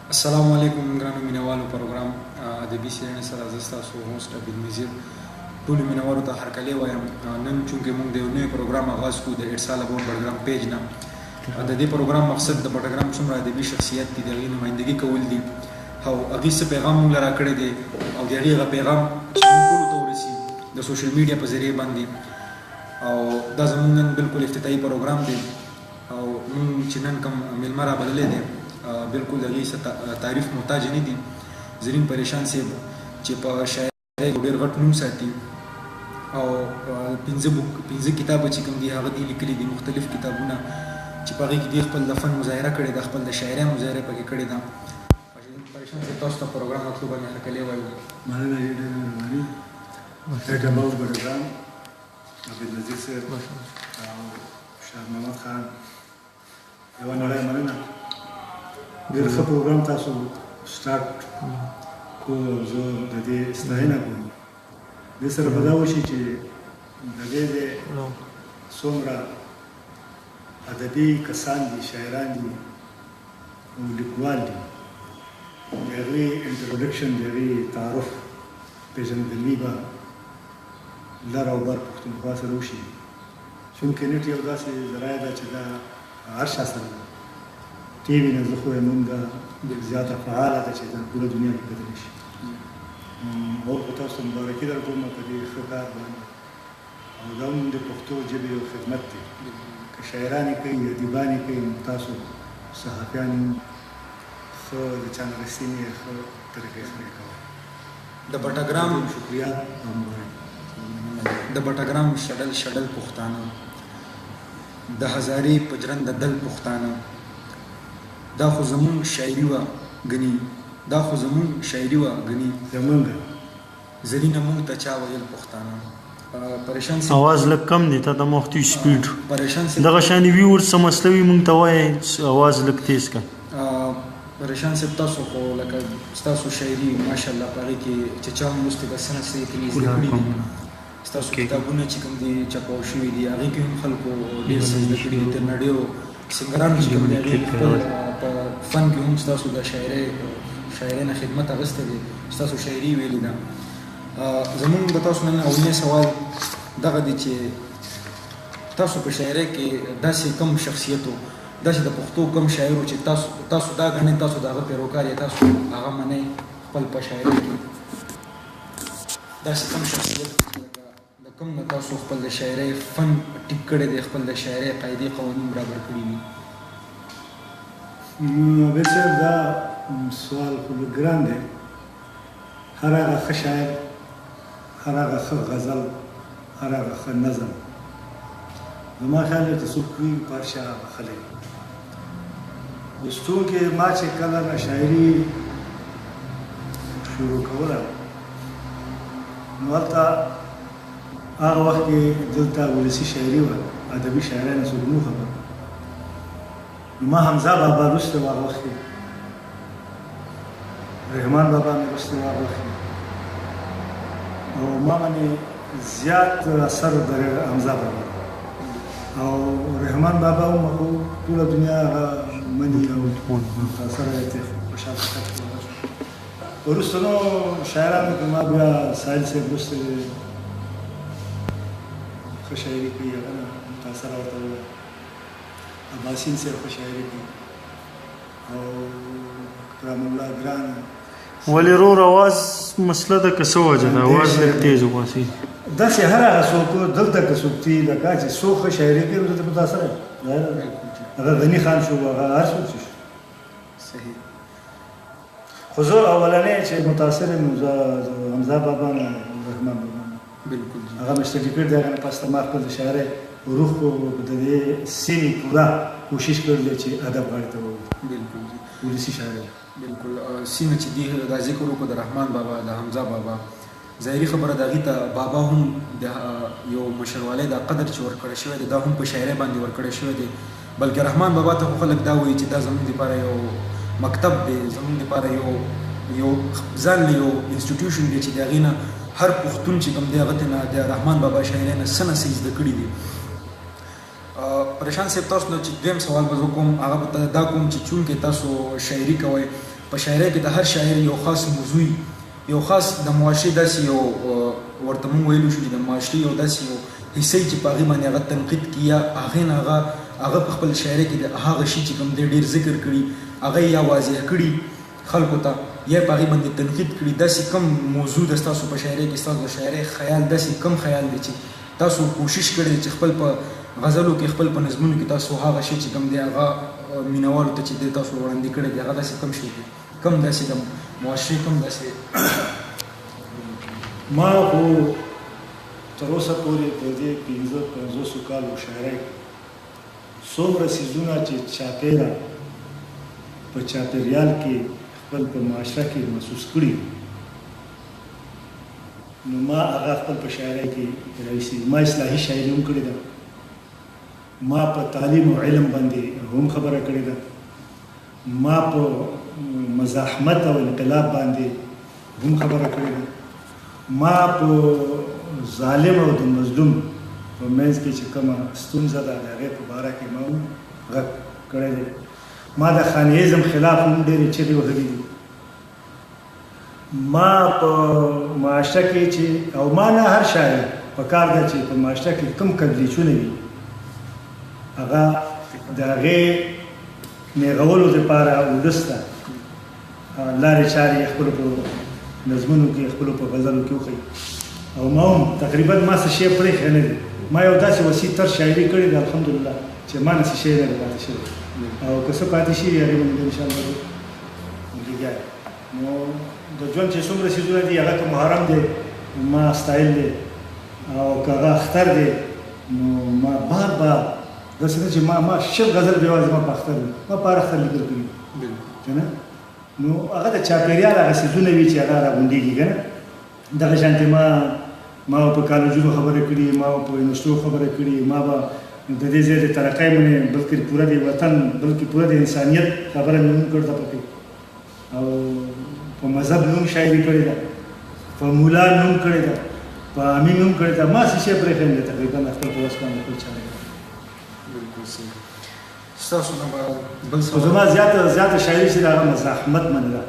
السلام علیکم ګرانو مینوالو پروګرام ادبي څېړنې سره زه ستاسو هوسټ عبید نظیر ټولو مینوالو ته هرکلی وایم. نن چونکې موږ د یو نوي پروګرام آغاز کوو د اټس آل اباوټ بډګرام پیج نه. د دې پروګرام مقصد د بډګرام څومره ادبي شخصیت دي د هغې نمایندګي کول دي او هغې څه پیغام موږ له راکړی دی او د هغې هغه پیغام چې موږ ټولو ته ورسي د سوشل میډیا په ذریعې باندې. او دا زموږ نن بالکل افتتاحي پروګرام دی او موږ چې نن کوم میلمه رابللی دی بالکل د هغې څه تعریف محتاج نه دي. زرین پریشان صاحب چې په شاعرۍ ډېر غټ نوم ساتي او پنځه کتابه چې کوم دي هغه دي لیکلي دي، مختلف کتابونه چې په هغې کې دې خپل د فن مظاهره کړې ده، خپل د شاعرۍ مظاهره پکې کړې ده. پریشان صاحب تاسو ته پروګرام مطلوب باندې هرکلی وایو. مننه یې ډېره مهرباني. اټس آل اباوټ بډګرام عبید نظیر صاحب او شاه محمد خان یوه نړۍ مننه. ډېر ښه پروګرام تاسو سټارټ کړو. زه د دې ستاینه کوم. دې سره به دا وشي چې د دې څومره ادبي کسان دي، شاعران دي او لیکوال دي، د هغې انټروډکشن، د هغې تعارف، پېژندګلوي به لر او بر پښتونخوا سره وشي. چونکې نېټ یو داسې ذرایع ده چې دا هر چا سره ده. ټي وي نه زه خو یم دا زیاته فعاله ده چې دا ټوله دنیا کې کتلی شي. اور خو تاسو ته مبارکي درکوم په دې ښه کار باندې. او دا هم د پښتو ژبې یو خدمت دی. که شاعران یې کوي، ادیبان یې کوي، تاسو صحافیان یې ښه د چا نه رسېنې ښه طریقې سره یې کوئ. د بټګرام شکریه او مبارک. د بټګرام شډل پښتانه، د هزارې په ژرنده دل پښتانه، دا خو زمونږ شاعري وه ګني، دا خو زمونږ شاعري وه ګني، زمونږ زرینه مونږ ته چا ویل پښتانه. پریشان صاحب आवाज لږ کم دی، تا ته مختي سپیډ پریشان صاحب دغه شانې ویور څه مسله وي موږ ته وایي आवाज لږ تیز کړه. پریشان صاحب تاسو خو لکه ستاسو شاعري ماشاءالله په هغې کې چې چا هم لوستې ده څه نه څه یې ترې زده کړي دي. ستاسو کتابونه چې کوم دي چاپاو شوي دي هغې کې هم خلکو ډېر څه زده کړي دي. تر نه ډېرو سنګرانو چې کوم دي هغې خپل په فن کې هم ستاسو د شاعرۍ نه خدمت اخیستی دی، ستاسو شاعري ویلې ده. زمونږ د تاسو نن اولنی سوال دغه دی چې تاسو په شاعرۍ کې داسې کم شخصیت و، داسې د پښتو کم شاعر و چې تاسو دا ګڼئ، تاسو د هغه پیروکار یې، تاسو هغه منئ خپل په شاعرۍ کې، داسې کم شخصیت د کم نه تاسو خپل د شاعرۍ فن ټیک کړی دی، خپل د شاعرۍ قاعدې قوانین برابر کړي دي؟ عبید صاحب دا سوال خو لږ ګران دی. هر هغه ښه شاعر، هر هغه ښه غزل، هر هغه ښه نظم زما خیال دی که څوک وي په هر شي هغه بخښلی. اوس چونکې ما چې کله نه شاعري شروع کوله نو هلته هغه وخت کې دلته ولسي شاعري وه، ادبي شاعرانو څوک نه خبر. نو ما حمزه بابا لوستی و هغه وخت کې، رحمان بابا مې لوستی و هغه وخت کې او ما باندې زیات اثر د حمزه بابا او رحمان بابا هم ټوله دنیا هغه مني او متاثره دی. خوشحال خټک وروسته نو شاعرانو کې ما بیا ساحل صاحب لوستی دی، ښه شاعري کوي، هغه نه متاثره ورته وه. عباسین صاحب ښه شاعري کوي او کرام الله ګران. ولې رور آواز مسله ده که څه وجه ده آواز لږ تیز وباسي؟ داسې هر هغه څوک دلته که څوک دي لکه چې څوک ښه شاعري کوي نو دلته متاثره یم. هغه غني خان شو، هغه هر څوک شي. صحیح. خو زه اولنی چې متاثر یم نو زه حمزه بابا نه، رحمان بابا نه. بالکل هغه مې سټډي کړی دی. هغه نه پس ته ما خپل د شاعرۍ روح د دې سیمې پوره کوشش کړی دی چې ادب غاړې ته ووځي. بالکل ولسي شاعرۍ بالکل سیمه چې دی دا ذکر وکړو د رحمان بابا، د حمزه بابا، ظاهري خبره د هغې ته بابا هم د یو مشروالی دا قدر چې ورکړی شوی دی دا هم په شاعرۍ باندې ورکړی شوی دی. بلکې رحمان بابا ته خو خلک دا وایي چې دا زموږ دپاره یو مکتب دی، زموږ دپاره یو ځان له یو انسټیټیوشن دی چې د هغې نه هر پښتون چې کوم دی هغه ته نه د رحمان بابا شاعرۍ نه څه نه څه زده کړي دي. پریشان صاحب تاسو نه چې دویم سوال به زه کوم هغه به دا کوم چې چونکې تاسو شاعري کوئ په شاعرۍ کې د هر شاعر یو خاص موضوع یو خاص د معاشرې داسې یو ورته مونږ ویلو شو چې د معاشرې یو داسې یو حصې چې په هغې باندې هغه تنقید کړي یا هغې نه هغه په خپل شاعرۍ کې د هغه شي چې کوم دی ډېر ذکر کړي هغه یا واضح کړي خلکو ته یا په هغې باندې تنقید کړي داسې کم موضوع د ستاسو په شاعرۍ کې ستاسو د شاعرۍ خیال داسې کم خیال دی چې تاسو کوشش کړی چې خپل په غزلو کې خپل په نظمونو کې تاسو هغه شی چې کوم دی هغه مینوالو ته چې دی تاسو وړاندې کړی دی هغه داسې کم شی دی کم داسې د معاشرې کم داسې ما خو تر اوسه پورې د دې 50 کالو شاعرۍ څومره څیزونه چې چاپېره په چاپېریال کې خپل په معاشره کې محسوس کړي نو ما هغه خپل په شاعرۍ کې راوستي ما اصلاحي شاعري هم کړې ده ما په تعلیم او علم باندې هم خبره کړې ده ما په مزاحمت او انقلاب باندې هم خبره کړې ده ما په ظالم او د مظلوم په منځ کې چې کومه ستونزه ده د هغې په باره کې ما هم غږ کړی دی ما د خانیزم خلاف هم ډېرې چغې وهلي دي ما په معاشره کې چې او ما نه هر شاعر په کار ده چې په معاشره کې کوم کږلېچونه وي هغه د هغې نیغولو دپاره ولس ته لارې چارې خپلو په نظمونو کې خپلو په غزلو کې وښیي او ما هم تقریبا ما څه شی پرېښی نه دي ما یو داسې وسیع تر شاعري کړې ده الحمدلله چې ما نه څه شی نه دی پاتې شوی او که څه پاتې شي هغې باندې انشاءالله لګیا نو د ژوند چې څومره څیزونه دي هغه که محرم دی ما ستایل دی او که هغه اختر دی نو ما بار بار داسې نه چې ما شل غزل بې یوازې ما په اختر دی ما په هر اختر لیکل کړي که نه نو هغه د چاپېریال هغه څیزونه وي چې هغه راغونډېږي که نه دغه شانتې ما په کالجونو خبرې کړي ما په یونیورسټیو خبرې کړي ما به د دې ځای د ترقۍ منې بلکې پوره د وطن بلکې پوره د انسانیت خبره مې هم کړې ده پکې او په مذهب مې هم شاعري کړې ده په مولا مې هم کړې ده په امین مې هم کړې ده ما څه شی پرېښی نه دی تقریبا خپل په وس باندې خپل چا بالکل صحیح ستاسو نه به بل خو زما زیاته شاعري چې د هغه مزاحمت منې ده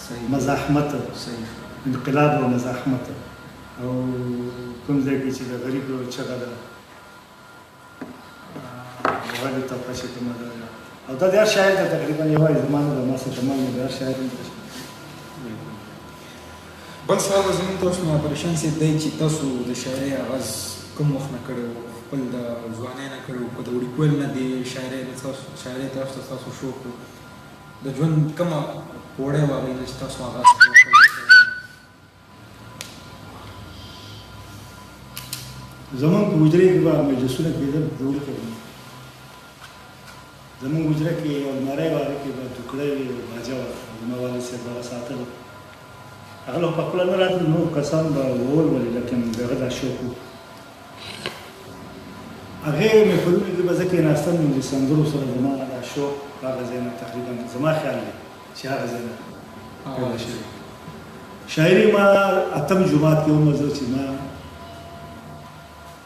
صحیح مزاحمت صحیح انقلاب او مزاحمت او کوم ځای کې چې د غریب چغه ده غږ طبقه چې کومه ده او دا د هر شاعر ته تقریبا یوازې زما نه ده ما څه تمام د هر شاعر بل سوال به زموږ تاسو نه پریشان صاحب دی چې تاسو د شاعرۍ آغاز کوم وخت نه کړی و خپل د ځوانۍ نه کړی و که د وړوکوالي نه د شاعرۍ طرف ته ستاسو شوق و د ژوند کومه پوړۍ وه هغې نه چې تاسو آغاز وکړی زمونږ په حجرې کې به مجلسونه کېدل ضرور کوي زمونږ حجره کې یو الماری وه هغې کې به ټوکړی وي او باجه وه زما والد صاحب هغه ساتل هغه له په خپله نه راتلل نور کسان به وولولې لیکن د هغه دا شوق و هغې محفلونو کې به زه کېناستم نو د سندرو سره زما دا شوق هغه ځای نه تقریبا زما خیال دی چې هغه ځای نه پیدا شوی شاعري ما اتم جومات کې ومه زه چې ما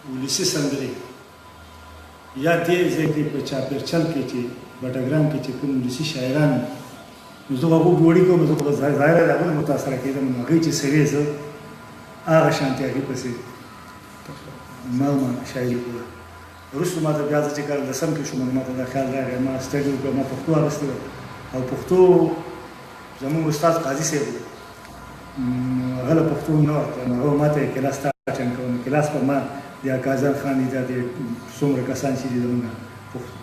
ولسي سندرې یا دې ځای کې په چاپېرچل کې چې بټګرام کې چې کوم ولسي شاعران نو زه هغو ډوډۍ کوم زه خو ظاهره د هغو نه متاثره کېدم نو هغې چې سوې زه هغه شانتې هغې پسې ما شاعري کوله وروسته ما ته بیا زه چې کله 10م کې شوم نو ما ته دا خیال راغی ما سټډي وکړه ما پښتو اخیستې وه او پښتو زموږ استاد قاضي صاحب و هغه له پښتو نه ورته نو هغه ما ته یې کلاس ته اټینډ کوم کلاس په ما د اکاظم خان دي د څومره کسان چې دي زموږ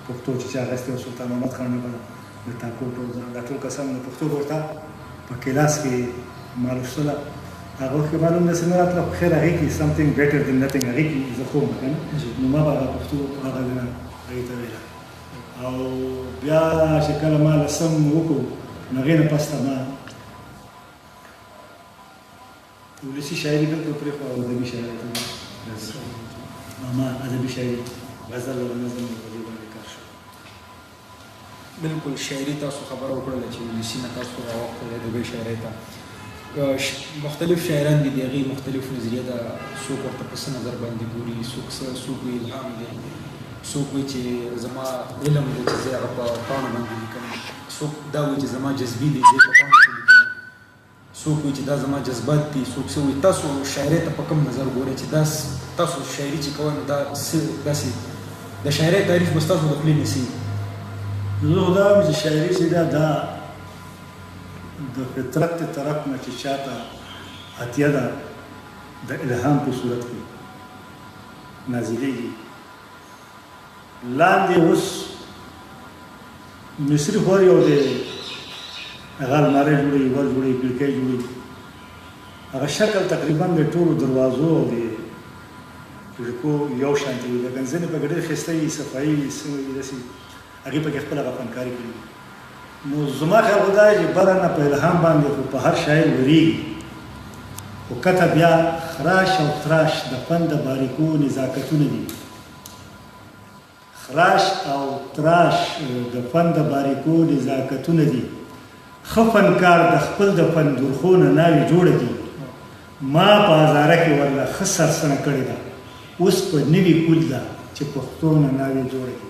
پښتو چې چا اخیستې وه سلطان محمد خان نه د تاکو دا ټول کسان د پښتو ورته په کلاس کې ما لوستله هغه وخت کې معلوم داسې نه راتله خو خیر هغې کې something better than nothing هغې کې زه ښه وم که نه نو ما به هغه پښتو هغه نه هغې ته ویله او بیا چې کله ما 10م وکړو نو هغې نه پس ته ما ولسي شاعري بلکل پرېښوه او ادبي شاعري ته ما ادبي شاعري غزل او نظم په دې باندې کار شو بالکل شاعري تاسو خبره وکړله چې ولسي نه تاسو راوښتل ادبي شاعرۍ ته مختلف شاعران دي د هغې مختلف نظریه ده څوک ورته په څه نظر باندې ګوري څوک وایي الهام دی څوک وایي چې زما علم دی چې زه هغه په پاڼو باندې لیکم، څوک دا وایي چې زما جذبي دی زه په پاڼو کې لیکم، څوک وایي چې دا زما جذبات دي، څوک څه وایي. تاسو شاعرۍ ته په کوم نظر ګورئ چې دا تاسو شاعري چې کوئ نو دا داسې د شاعرۍ تعریف به ستاسو د خولې نیسي؟ زه خو دا وایم چې شاعري چې دا د فطرت طرف نه چې چاته عطیه ده د الهام په صورت کې نازلېږي. لاندې اوس مصري خور یو دی، هغه المارۍ جوړوي، ور جوړوي، کړکۍ جوړوي، هغه شکل تقریبا د ټولو دروازو او د کړکو یو شانتي وي، لکه ځینې پکې ډېر ښایسته وي، صفایي وي، څه وي داسې هغې پکې خپله هغه فنکاري کړې وي. نو زما خیال خو دا چې بره نه په الهام باندې خو په هر شاعر ورېږي، خو کته بیا خراش او تراش د فن د باریکو نزاکتونه دي. خراش او تراش د فن د باریکو نزاکتونه دي. ښه فنکار د خپل د فن درخو نه ناوې جوړه دي. ما په هزاره کې ورله ښه سرسنه کړې ده، اوس په نوي پول ده چې پښتو نه ناوې جوړه دي.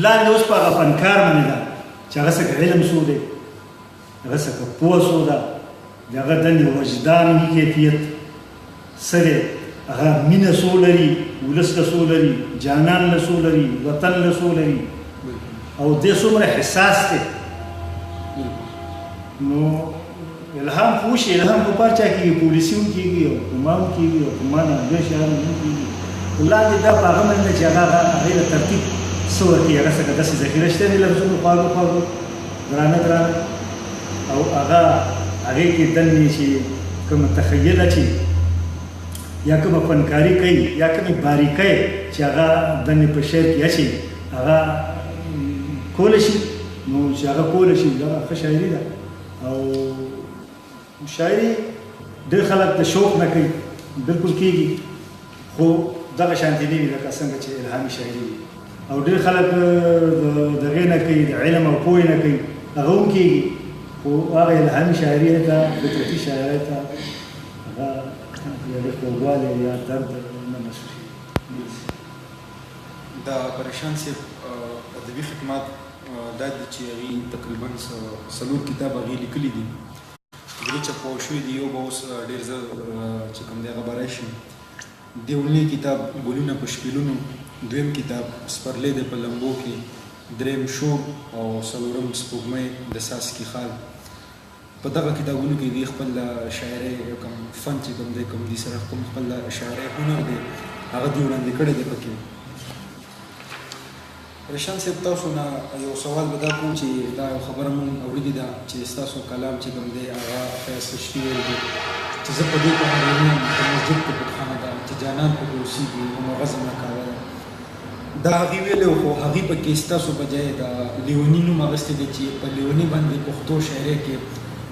لاندې اوس په هغه فنکار باندې ده چې هغه څه علم سو دی، هغه څه پوه سو ده، د هغه دندې وجدان کیفیت څه دی، هغه مینه څو لري، ولس له څو لري، جانان له څو لري، وطن له څو لري، او دې څومره حساس دی. نو الهام خو شي، الهام په پار چا کېږي، پولیسي هم کېږي او حکومه هم کېږي او حکومه نه ډېر شیان هم کېږي. لاندې دا په هغه باندې چې هغې له ترتیب څه ورکوي، هغه څه داسې ذخیره شته دي لفظونو خواږه خواږه درانه درانه، او هغې کې دنې چې کومه تخیله چې یا کومه فنکاري کوي یا کومې باریکۍ چې هغه دنې په شعر کې اچي، هغه کولی شي. نو چې هغه کولی شي دا ښه شاعري ده. او شاعري ډېر خلک د شوق نه کوي، بلکل کېږي، خو دغه شانتې نه وي لکه څنګه چې الهامي شاعري وي. او ډېر خلک د هغې نه کوي، د علم او پوهې نه کوي، هغه هم کېږي، خو هغه الهامي شاعري ته، فطرتي شاعرۍ ته هغه یا د خوږوالی یا درد نه محسوسېږي. د پریشان صاحب ادبي خدمات دا دي چې هغې تقریبا 4 کتاب هغې لیکلي دي، 3 چاپ شوي دي، یو به اوس ډېر زر چې کوم دی هغه به راشي. دیولنی کتاب ګلونه په شپیلونو، 2م کتاب سپرلی دی په لمبو کې، 3م شوم او 4م سپوږمۍ د څاڅکي خال. په دغه کتابونو کې دی خپل شاعرۍ کوم فن چې کوم دی، کوم دي سره کوم خپل شاعرۍ هنر دی هغه دی وړاندې کړی دی پکې. پریشان صاحب تاسو نه یو سوال به دا کوم چې دا یو خبره مونږ اورېدې ده چې ستاسو کلام چې کوم دی هغه ښایسته شوي ویل دی چې زه په دې پوهېږم په مسجد کې بتخانه ده چې جانان پکې اوسېږي او مغزه نه کاوه ده. دا هغې ویلی خو هغې پکې ستاسو په ځای د لیوني نوم اخیستی دی چې په لیوني باندې پښتو شاعرۍ کې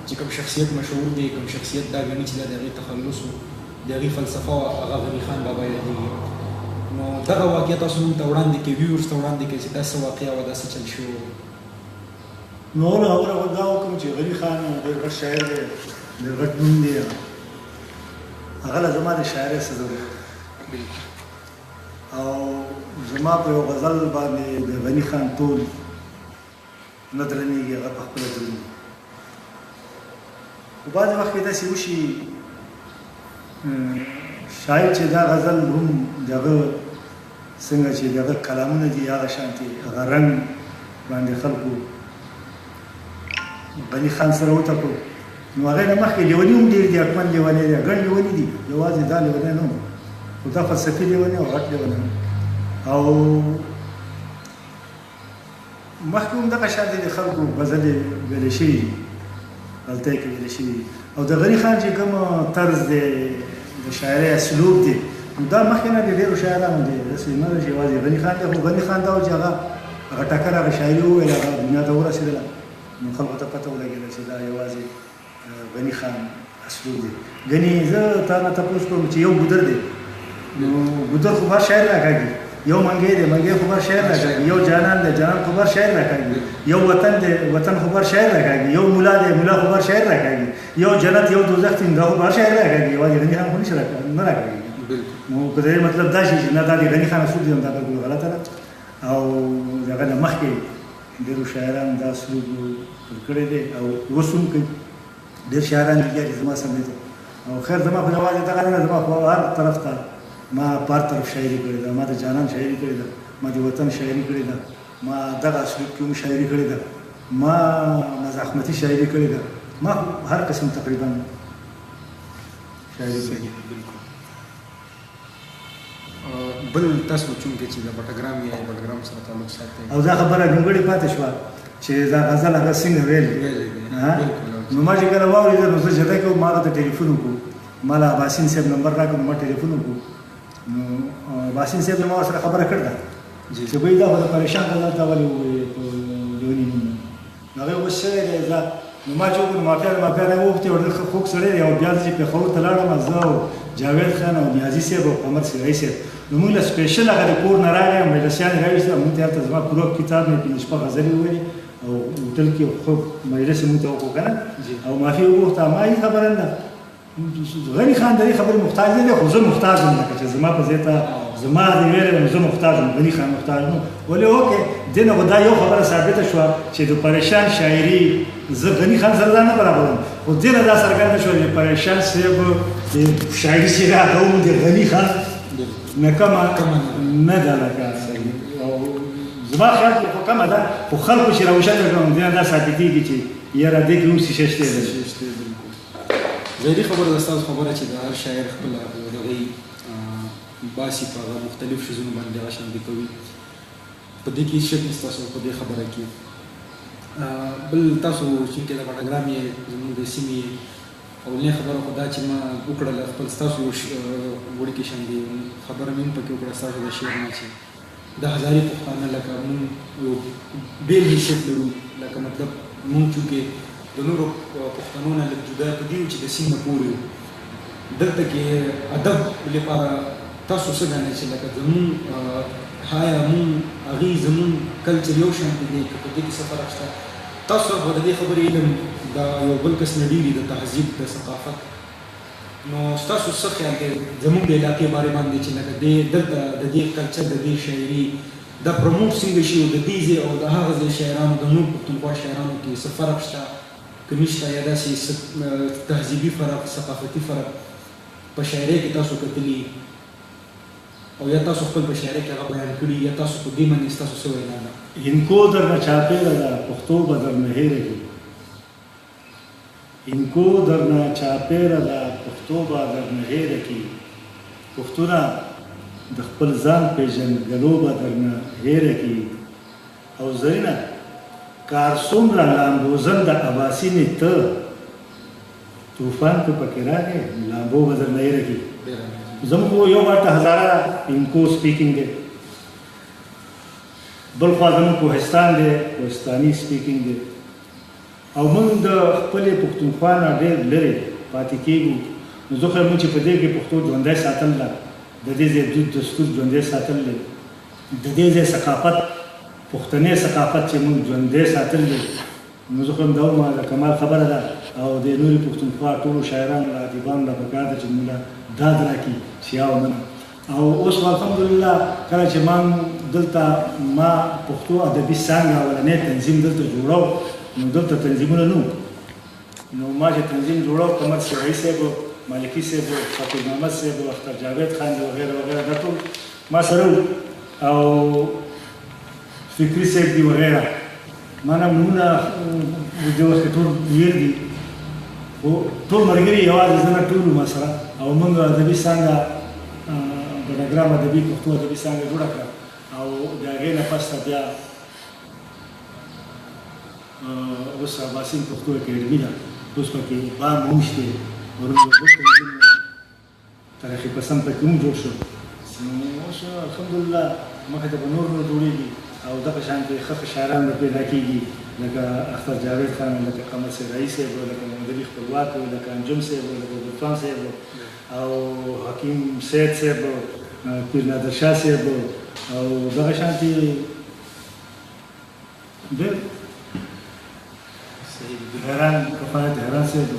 چې کوم شخصیت مشهور دی، کوم شخصیت دا ګڼي چې دا د هغې تخلص و، د هغې فلسفه وه، هغه غني خان بابا یادېږي. نو دغه واقعه تاسو موږ ته وړاندې کوي، ویورز ته وړاندې کوي چې دا څه واقعه وه، دا څه چل شوی و. نو خبره خو دا وکړم چې غني خان ډېر غټ شاعر دی، ډېر غټ نوم دی، هغه له زما د شاعرۍ څه ضرورت او زما په یو غزل باندې د غني خان ټول نه درنېږي، هغه په خپله درنېږي. خو بعضې وخت کې داسې وشي شاید چې دا غزل هم د هغه څنګه چې د هغه کلامونه دي هغه شانتې هغه رنګ باندې خلکو غني خان سره وټکو. نو هغې نه مخکې لیوني هم ډېر دي، حتمن لیونی دی، ګڼ لیوني دي، یوازې دا لیونی نه و، خو دا فلسفي لیونی او غټ لیونی او مخکې هم دغه شانتې د خلکو غزلې ویلې شوي دي، غلطۍ کې ویلې شوي دي. او د غني خان چې کوم طرز دی د شاعرۍ اسلوب دی، نو دا مخکې نه د ډېرو شاعرانو دی، داسې نه ده چې یوازې غني خان دی. خو غني خان دا و چې هغه ټکر هغه شاعري وویل، هغه دنیا ته ورسېدله، نو خلکو ته پته ولګېده چې دا یوازې غني خان اسلوب دی. ګنې زه تا نه تپوس کوم چې یو ګودر دی، نو ګودر خو بر شاعر راکاږي، یو منګی دی، منګی خو بر شاعر راکاږي، یو جانان دی، جانان خو بر شاعر راکاږي، یو وطن دی، وطن خو بر شاعر راکاږي، یو مولا دی، مولا خو بر شاعر راکاږي، یو جنت یو دوزخ دی، دا خو بر شاعر راکاږي، یوازې غني خان خو نشي نه راکاږي. بالکل نو په دې مطلب دا شي چې نه دا د غني خان اصول دي دا بالکل غلطه ده او دغه نه مخکې ډېرو شاعرانو دا اسلوب کړی دی او اوس هم کوي ډېر شاعران دي چې زما سم دي او خیر زما په یوازې دغه نه زما په هر طرف ته ما په هر طرف شاعري کړې ده ما د جانان شاعري کړې ده ما د وطن شاعري کړې ده ما دغه اسلوب کې هم شاعري کړې ده ما مزاحمتي شاعري کړې ده ما هر قسم تقریبا شاعري کړې بل تاسو چونکې چې د بټګرام یا بټګرام سره تعلق ساتي او دا خبره نیمګړې پاتې شوه چې دا غزل هغه څنګه ویل نو ما چې کله واورېدل نو زه جدا کوم ما ته ټلیفون وکړو ما له باسین صاحب نمبر راکړ ما ټلیفون وکړو نو باسین صاحب ما سره خبره کړله چې وایي دا خو پریشان غزل ته ولې ووایې په لیوني نوم هغه اوس شوی دی نو ما چې وګورم ما پیاله وغوښتې ورته خوږ سړی دی او بیا چې پېښور ته لاړم زه او جاوید خان او نیازي صاحب او قمر سرایي صاحب نو موږ له سپېشل هغه د کور نه راغی مجلسیان یې راویستل موږ ته هلته زما پوره کتاب مې پنځه شپږ غزلې وویلې او هوټل کې خوب مجلس یې موږ ته وکړو که نه او معافي وغوښته ما هېڅ خبره نه ده غني خان د دې خبرې محتاج نه دی خو زه محتاج یم لکه چې زما په ځای ته زما د ویلې نو زه محتاج یم غني خان محتاج نو ولې اوکې دې نه خو دا یو خبره ثابته شوه چې د پریشان شاعري زه غني خان سره دا نه برابروم خو دې نه دا څرګنده شوه چې پریشان صاحب شاعري چې هغه هم د غني خان نه کمه نه ده لکه او زما خیال کې خو کمه ده خو خلکو چې راوشته کړم دې نه دا ثابتېږي چې یاره دې کې هم شیشه شته ده ظاهري خبره ده ستاسو خبره چې د هر شاعر خپله دغه باسي په هغه مختلف شیزونو باندې هغه شاندې کوي په دې کې شک نشته ستاسو په دې خبره کې بل تاسو چونکې د بټګرام یې زموږ د سیمې اولنۍ خبره خو دا چې ما وکړله خپل ستاسو وړکې شاندې خبره مې هم پکې وکړه ستاسو د شعر نه چې د هزارې پښتانه لکه مونږ یو بېل حیثیت لرو لکه مطلب مونږ چونکې د نورو پښتنو نه لږ جدا په دې چې د سیند نه پورې وو دلته کې ادب لپاره تاسو څه ګڼئ چې لکه زمونږ آیا مونږ هغې زمونږ کلچر یو شانتې دی که په دې کې څه فرق شته تاسو خو د دې خبرې علم د یو بل کس نه ډېري د تهذیب د ثقافت نو ستاسو څه خیال دی زمونږ د علاقې بارے باندې چې لکه دلته د دې کلچر د دې شاعري دا پروموټ څنګه شي او د دې ځای او د هغه ځای شاعرانو د نور پښتونخوا شاعرانو کې څه فرق شته که نشته یا داسې تهذیبي فرق ثقافتي فرق په شاعرۍ کې تاسو کتلي او یا تاسو خپل په شاعرۍ کې هغه بیان کړي یا تاسو په دې باندې ستاسو څه وینا ده هندکو درنه چاپېره ده پښتو به درنه هېره کړي هندکو درنه چاپېره ده پښتو به درنه هېره کړي پښتونه د خپل ځان پېژندګلو به درنه هېره کړي او زرینه کار څومره لامبوزن د اباسینې ته طوفان که پکې راغی لامبو به درنه هېره کړي زموږ یو ورته هزاره هندکو سپیکینګ دی بل خوا زموږ کوهستان دی کوهستاني سپیکینګ دی او موږ د خپلې پښتونخوا نه ډېر لرې پاتې کېږو نو زه خو موږ چې په دې کې پښتو ژوندی ساتل ده د دې ځای دود دستور ژوندی ساتل دی د دې ځای ثقافت پښتني ثقافت چې موږ ژوندی ساتل دی نو زه خو هم دا وایم د کمال خبره ده او د نورې پښتونخوا ټولو شاعرانو ادیبانو له پکار ده چې موږ داد راکړي چې یا ومنه او اوس الحمدلله کله چې دلته ما پښتو ادبي څانګه اولنی تنظیم دلته جوړو نو دلته تنظیمونه نه وو نو ما چې تنظیم جوړو قمر سرایي صاحب مالکي صاحب فقیر محمد صاحب اختر جاوید خان وغیره وغیره دا ټول ما سره او فکري صاحب دي وغیره ما نه نومونه د وخت ټول ویل دي ټول ملګري یوازې زه نه ټول ما سره او موږ ادبي څانګه بټګرام ادبي پښتو ادبي څانګه جوړه کړه او د هغې نه پس ته بیا اوس اباسین پښتو اکیډمي ده اوس پکې بام هم شته تاریخي پسند پکې هم جوړ شو نو اوس الحمدلله مخې ته به نور جوړېږي او دغه شانتې ښه شاعران به پیدا کېږي لکه اختر جاوید خان لکه قمر سرایي صاحب لکه محمد علي خپلواک لکه انجم صاحب لکه ګلفام صاحب او حکیم سید صاحب پیر نادر شاه صاحب او دغه شانتې ډېر حیران کفایت حیران صاحب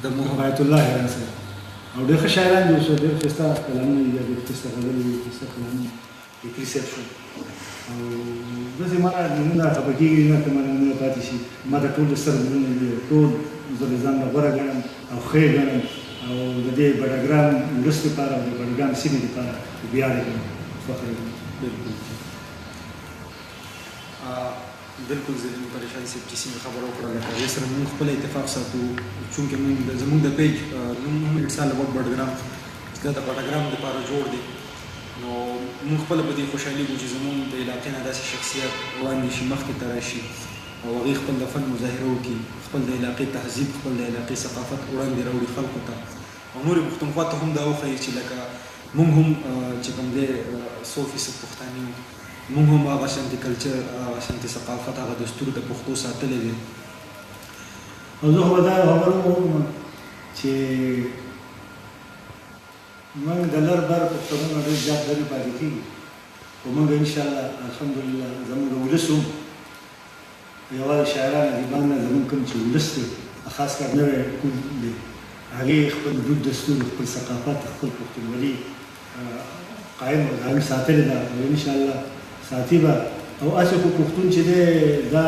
د محمد الله حیران صاحب او ډېر ښه شاعران دي، اوس ډېر ښایسته کلامونه دي، ډېر ښایسته غزلې دي، ښایسته کلامونه فکري صاحب شو او داسې ما مونږ خفه کېږي نه که ما نه پاتې شي. ما ته ټول د ستر زړونه دي، ټول زه د ځان نه غوره ګڼم او ښه یې ګڼم او د دې بډګرام ولس لپاره او د بډګرام سیمې لپاره ویاړ یې ګڼم، فخر یې ګڼم. بالکل زلمی پریشان صاحب چې څنګه خبره وکړه لکه هغې سره مونږ خپل اتفاق ساتو، چونکې زمونږ د پیج نوم اټسال اباؤټ بډګرام دا د بډګرام دپاره جوړ دی، نو مونږ خپله په دې خوشحالېږو چې زمونږ د علاقې نه داسې شخصیت وړاندې شي، مخکې ته راشي او هغې خپل د فن مظاهره وکړي، خپل د علاقې تهذیب، خپل د علاقې ثقافت وړاندې راوړي خلکو ته او نورې پښتونخوا ته هم دا وښیي چې لکه مونږ هم چې کوم دی 100% پښتانه یو، مونږ هم هغه شانتې کلچر، هغه شانتې ثقافت، هغه دستور د پښتو ساتلی دی. او زه خو به دا خبره وکړم چې موږ د لر بر پښتنو نه ډېر زیات لرې پاتې کېږي، خو موږ انشاءالله الحمدلله زموږ د ولس هم یوازې شاعران ادیبان نه، زموږ کوم چې ولس دی خاص کر نوی کوم دی هغې خپل دود دستور، خپل ثقافت، خپل پښتونولي قایم او دائم ساتلې ده او انشاءالله ساتي به. او هسې خو پښتون چې دی دا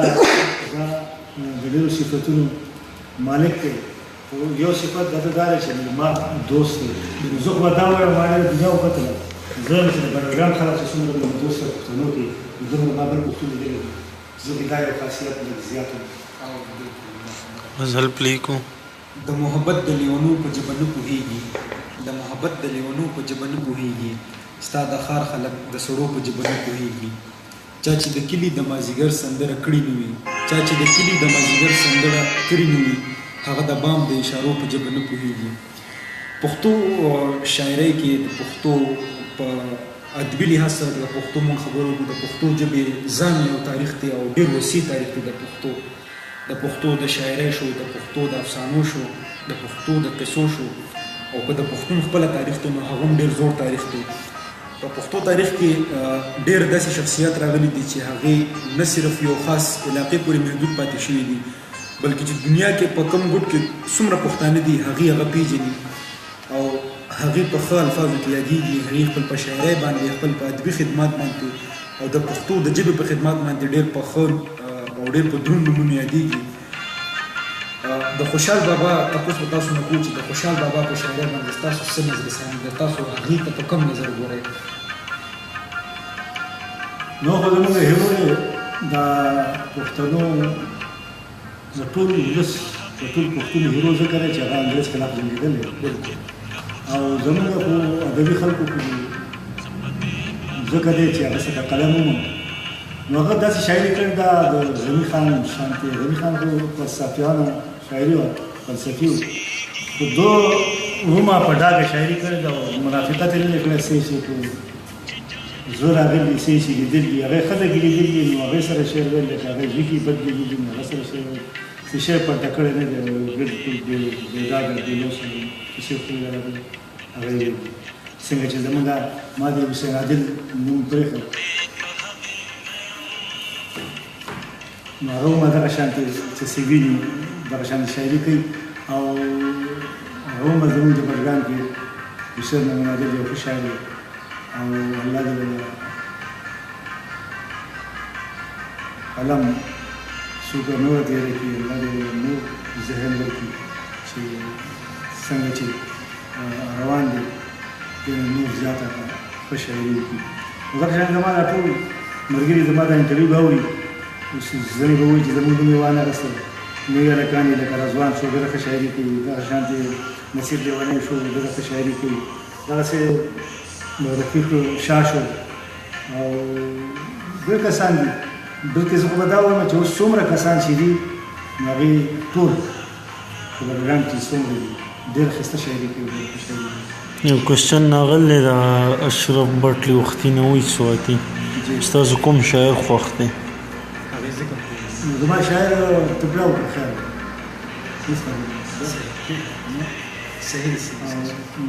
د ډېرو صفتونو مالک دی، خو یو صفت د ده دا دی چې ما دوست دی. زه خو به دا وایم ما ډېره دنیا وکتله، زه چې د بډګرام خلک چې څومره زما دوست دی پښتنو کې، زه خو ما بل پښتون لیدلی دی، زه کې دا یو خاصیت لږ زیات و. غزل پلی کو د محبت د لیونو په ژبه نه پوهېږي، د محبت د لیونو په ژبه نه پوهېږي، ستا د ښار خلک د سړو په ژبه نه پوهېږي. چا چې د کلي د مازدیګر سندره کړې نه وي، چا چې د کلي د مازدیګر سندره کړې نه وي، هغه د بام د اشارو په ژبه نه پوهېږي. پښتو شاعرۍ کې د پښتو په ادبي لحاظ سره د پښتو مونږ خبرو کوو، د پښتو ژبې ځان یو تاریخ دی او ډېر وسیع تاریخ دی. د پښتو د شاعرۍ شو، د پښتو د افسانو شو، د پښتو د قصو شو او که د پښتون خپله تاریخ دی نو هغه هم ډېر زوړ تاریخ دی. په پښتو تاریخ کې ډېر داسې شخصیات راغلي دي چې هغې نه صرف یو خاص علاقې پورې محدود پاتې شوي دي، بلکې چې دنیا کې په کوم ګوټ کې څومره پښتانه دي هغه پیژني او هغې په ښه الفاظو کې یادېږي، هغې خپل په شاعرۍ باندې، خپل په ادبي خدمات باندې او د پښتو د ژبې په خدمات باندې ډېر په ښه او ډېر په دروند نومونو یادېږي. د خوشحال بابا تپوس به تاسو نه کوو چې د خوشحال بابا په شاعرۍ باندې ستاسو څه نظرثاني ده، تاسو هغې ته په کوم نظر ګورئ؟ نو خو زموږ هیرو دی د پښتنو د ټول ولس د ټول پښتون هیرو ځکه دی چې هغه انګرېز خلاف جنګېدلی او زموږ خو ادبي خلکو کې ځکه دی چې هغه څه د قلم وموند نو هغه داسې شاعري کړې ده د غني خان شانتې. غني خان خو فلسفیانو شاعري وه، فلسفي و، خو دو هم په ډاګه شاعري کړې ده او منافقت یې نه دی کړی. څه شي خو زه راغلي، څه شي لیدلي، هغې خلک یې لیدلي نو هغې سره شعر ویل دی، که هغې ژبې بد لیدلي نو هغه سره شعر ویل، څه شی پرته کړی نه دی، بلکل بې ډاګه بې لوسه څه شی خو یې راغلی هغه یې ویل. څنګه چې زموږ ما د حسین عادل نوم پرېښود نو هغه هم دغه شانتې چې څه ویني دغه شانتې شاعري کوي او هغه هم زموږ د بډګرام کې حسین عادل یو ښه شاعر دی او الله دې له قلم څوک نور تېره کړي، الله دې نور ذهن ورکړي چې څنګه چې روان دی نور زیاته ښه شاعري وکړي. دغه شان زما دا ټول ملګري زما دا انټرویو به اوري، اوس ځینې به وایي چې زموږ نوم یې وانه رسېد، نوي هلکان یې لکه رضوان شو ډېره ښه شاعري کوي، دغه شانتې نصیر لیونی شو ډېره ښه شاعري کوي، دغسې رفیق شاه شو او ډېر کسان دي. بلکې زه خو به دا وایم چې اوس څومره کسان چې دي نو هغې ټول په بډګرام کې څومره دي ډېره ښایسته شاعري کوي، ډېره ښه شاعري کوي. یو کوېسچن راغلی د اشرف بټ وختي نه وایي سواتي ستاسو کوم شاعر خوښ دی؟ زما شاعر تبلا وکړه خیر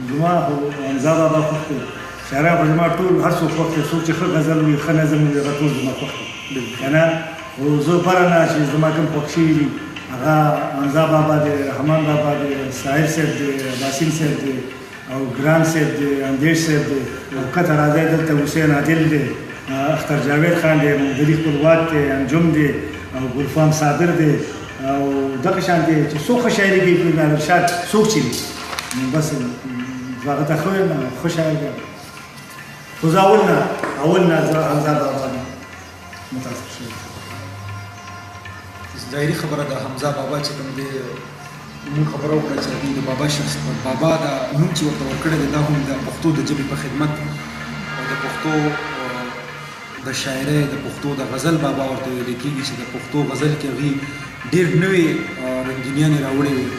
زما خو حمزه بابا خوښ دی، شاعران خو زما ټول هر څوک خوښ دی، څوک چې ښه غزل وي ښه نظم وي هغه ټول زما خوښ دی که نه. خو زه بره نه چې زما کوم خوښ شوي دي هغه حمزه بابا دی، رحمان بابا دی، ساحل صاحب دی، باسم صاحب دی، او ګران صاحب دی، اندیش صاحب دی، او کته راځی دلته حسین عادل دی، اختر جاوید خان دی، مدلي خپلواک دی، انجم دی، او ګلفام صابر دی، او دغه شان دی چې څوک ښه شاعري کوي فلم ارشاد څوک چې وي نو بس هغه ته ښه یم ښه شاعر دی. خو زه اول نه زه حمزه بابا متاثر شوی. ظاهري خبره ده حمزه بابا چې کوم دی موږ خبره وکړه چې د بابا شخص بابا دا نوم چې ورته ورکړی دی دا هم د پښتو د ژبې په خدمت او د پښتو د شاعرۍ د پښتو د غزل بابا ورته ویل کېږي چې د پښتو غزل کې هغې ډېر نوې رنګینیانې راوړې وې.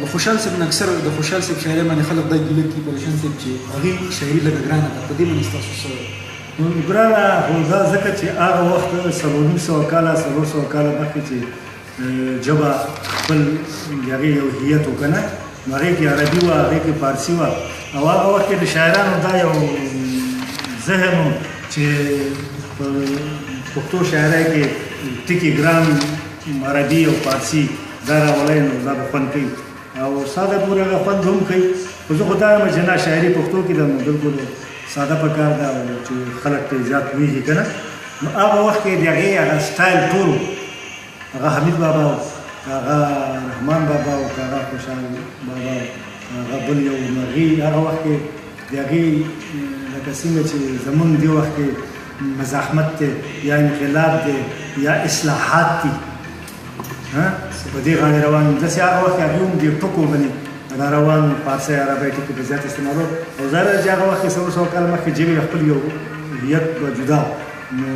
د خوشحال صاحب نه اکثر د خوشحال صاحب شاعرۍ باندې خلک دا ګیله کوي پریشان صاحب چې هغې شاعري لږه ګرانه ده. په دې باندې ستاسو څه ګرانه خو دا ځکه چې هغه وخت 400 کاله 400 کاله مخکې چې ژبه خپل هغې یو هویت وکنه نو هغې کې عربي وه هغې کې فارسي وه او هغه وخت کې د شاعرانو دا یو ذهن و چې په پښتو شاعرۍ کې ټکي ګران عربي او فارسي دا راولی نو دا به خوند کوي او ساده پورې هغه خوند هم کوي. خو زه خو دا یم چې نه شاعري پښتو کې ده نو بلکل ساده پکار ده چې خلک ته زیات پوهېږي که نه نو هغه وخت کې د هغې هغه سټایل ټول هغه حمید بابا و هغه رحمان بابا و هغه خوشحال بابا و هغه بل یو نو هغه وخت کې د هغې لکه څنګه چې زمونږ دې وخت کې مزاحمت دی یا انقلاب دی یا اصلاحات دي په دې باندې روان داسې هغه وخت کې هغې هم دې ټکو باندې را روان فارسي عربی ټکي په زیات استعمالو او ظاهره چې هغه وخت کې 100 کاله مخکې ژبې خپل یو هویت به جدا نو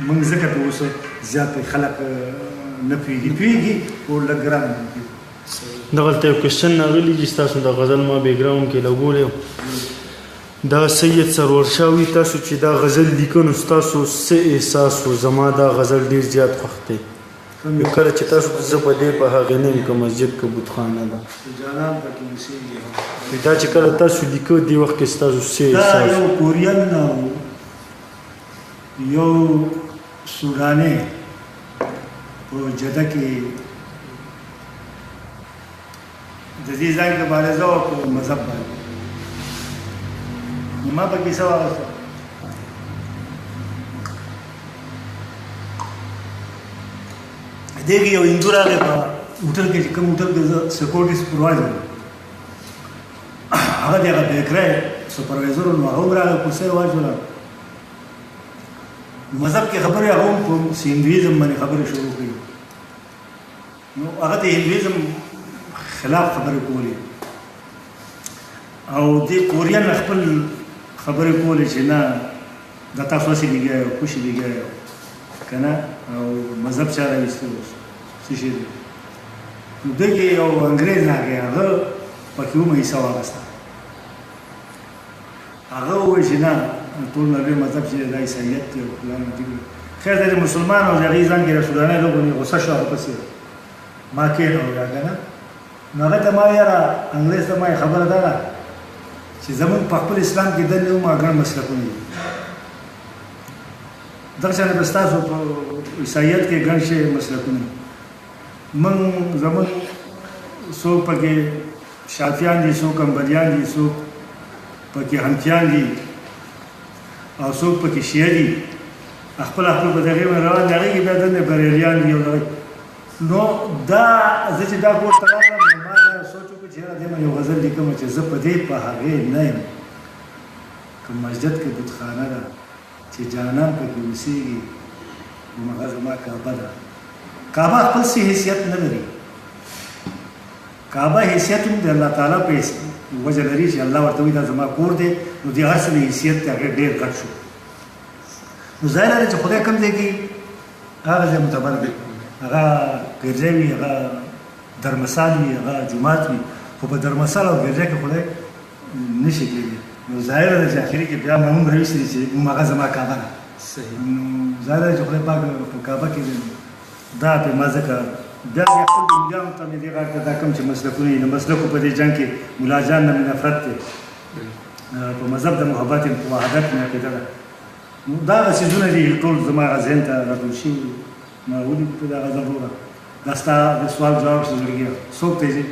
موږ ځکه په اوس زیات خلک نه پوهېږي او لږ ګران دغلته یو کوېسچن راغلی چې ستاسو د غزل ما بیکګراونډ کې لګولی دا سید سرور شاه وي تاسو چې دا غزل لیکنو ستاسو څه احساس و زما دا غزل ډېر زیات خوښ دی کله چې تاسو زه په دې په هغې نه یم که مسجد که بتخانه ده دا چې کله تاسو لیکو دې وخت کې ستاسو څه احساس دا یو کورین یو سوداني په جده کې د دې ځای کې مبارزه وه په مذهب باندې نو ما پکې څه واغسته دې کې یو هندو راغی په هوټل کې چې کوم هوټل کې زه سیکورټي سپروایزر هغه د هغه بیکری سپروایزر نو هغه هم راغی کرسۍ واچوله مذهب کې خبرې هغه هم په هندویزم باندې خبرې شروع کړي نو هغه د هندویزم خلاف خبرې کولې او دې کورین خپل خبرې کولې چې نه دا تاسو هسې لګیا یو خوشې لګیا یو که نه او مذهب چا راویستی اوس څه شی دی نو دې کې یو انګریز راغی هغه پکې هم حصه واخیسته هغه ووایي چې نه ټول نبی مذهب چې دا عیسایت دی او فلان دي خیر دی د مسلمان او د هغې ځان کې د سودانۍ لوبو نه غوسه شو هغه پسې ما کېنویا که نه نو هغه ته ما یاره انګریز ته ما خبره دا ده چې زمونږ په خپل اسلام کې دنې هم ګڼ مسلکونه دي دغه شانې به ستاسو په عیسایت کې ګڼ شی مسلکونه موږ زمونږ څوک پکې شافیان دي څوک امبریان دي څوک پکې حنفیان دي او څوک پکې شیعه دي خپل خپل په دغې باندې روان دي هغې کې بیا دنې بریلیان دي او نو دا زه چې دا کور ته راغلم نو ما دا سوچ وکړو چې یاره دې ما یو غزل لیکم چې زه په دې په هغې نه یم که مسجد کې بتخانه ده چې جانان پکې اوسېږي نو هغه زما کعبه ده کعبه خپل څه حیثیت نه لري کعبه حیثیت هم د الله تعالی په وجه لري چې الله ورته وایي دا زما کور دی نو د هر څه د حیثیت د هغې ډېر غټ شو نو ظاهره ده چې خدای کوم ځای کې هغه ځای معتبر دی هغه ګرځی وي هغه درمسال وي هغه جومات وي خو په درمسال او ګرځی کې خدای نشي کېږي نو ظاهره ده چې اخري کې بیا هم راویستي چې هغه زما کعبه ده نو ظاهره ده چې خدای پاک په کعبه کې دی دا پې ما ځکه بیا خپل ملیانو ته مې دې غږ کړه دا کوم چې مسلکونه دي د مسلکو په دې جنګ کې ملا جان نه مې نفرت دی په مذهب د محبت په وحدت مې عقیده ده نو دا هغه څیزونه دي ټول زما هغه ذهن ته راټول شوي ما ولید په دغه غزل وګوره دا ستا د سوال جواب څه زړګي څوک دی چې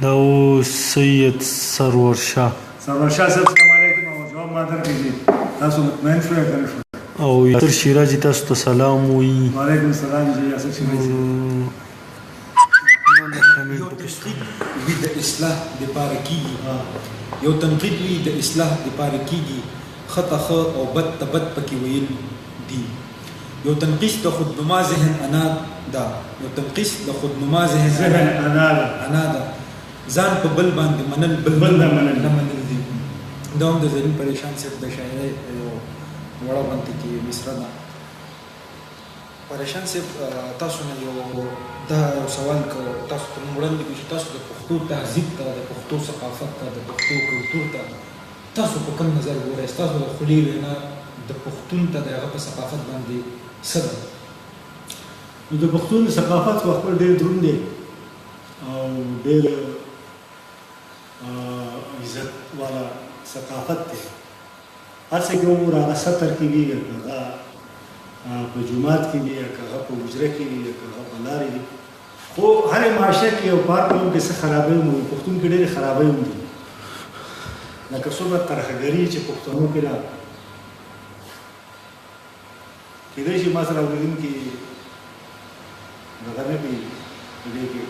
دا و سید سرور شاه سرور شاه صاحب السلام علیکم او جواب ما درکړي تاسو مطمئن شوئ کنه شو او یاسر شیرازي تاسو ته سلام وایي وعلیکم السلام جی یاسر شیرازي یو تنقید وي د اصلاح دپاره کېږي یو تنقید وي د اصلاح دپاره کېږي ښه ته ښه او بد ته بد پکې ویل دي یو تنقیس د خودنما ذهن انا ده یو تنقیس د خودنما ذهن انا ده ځان په بل باندې منل بل نه منل دي دا هم د ذهني پریشان صاحب د شاعرۍ یو وړه غونډه کې مصره ده پریشان صاحب تاسو نه یو دا یو سوال کو تاسو ته وړاندې کوم چې تاسو د پښتو تهذیب ته د پښتو ثقافت ته د پښتو کلتور ته تاسو په کوم نظر ګورئ تاسو د خولي وینا د پښتون ته د هغه په ثقافت باندې څه ده نو د پښتون ثقافت خو خپل ډېر دروند دی او ډېر عزت والا ثقافت دی هر څه کې وګوره هغه سطر کې وي که هغه په جومات کې وي که هغه په حجره کې وي که هغه په لارې وي خو هرې معاشره کې یو پارک هم کې څه خرابۍ هم وي پښتون کې ډېرې خرابۍ هم دي لکه څومره ترهګري چې پښتنو کې ده کېدای شي ما سره اورېدونکي دغه نه کوي په دې کې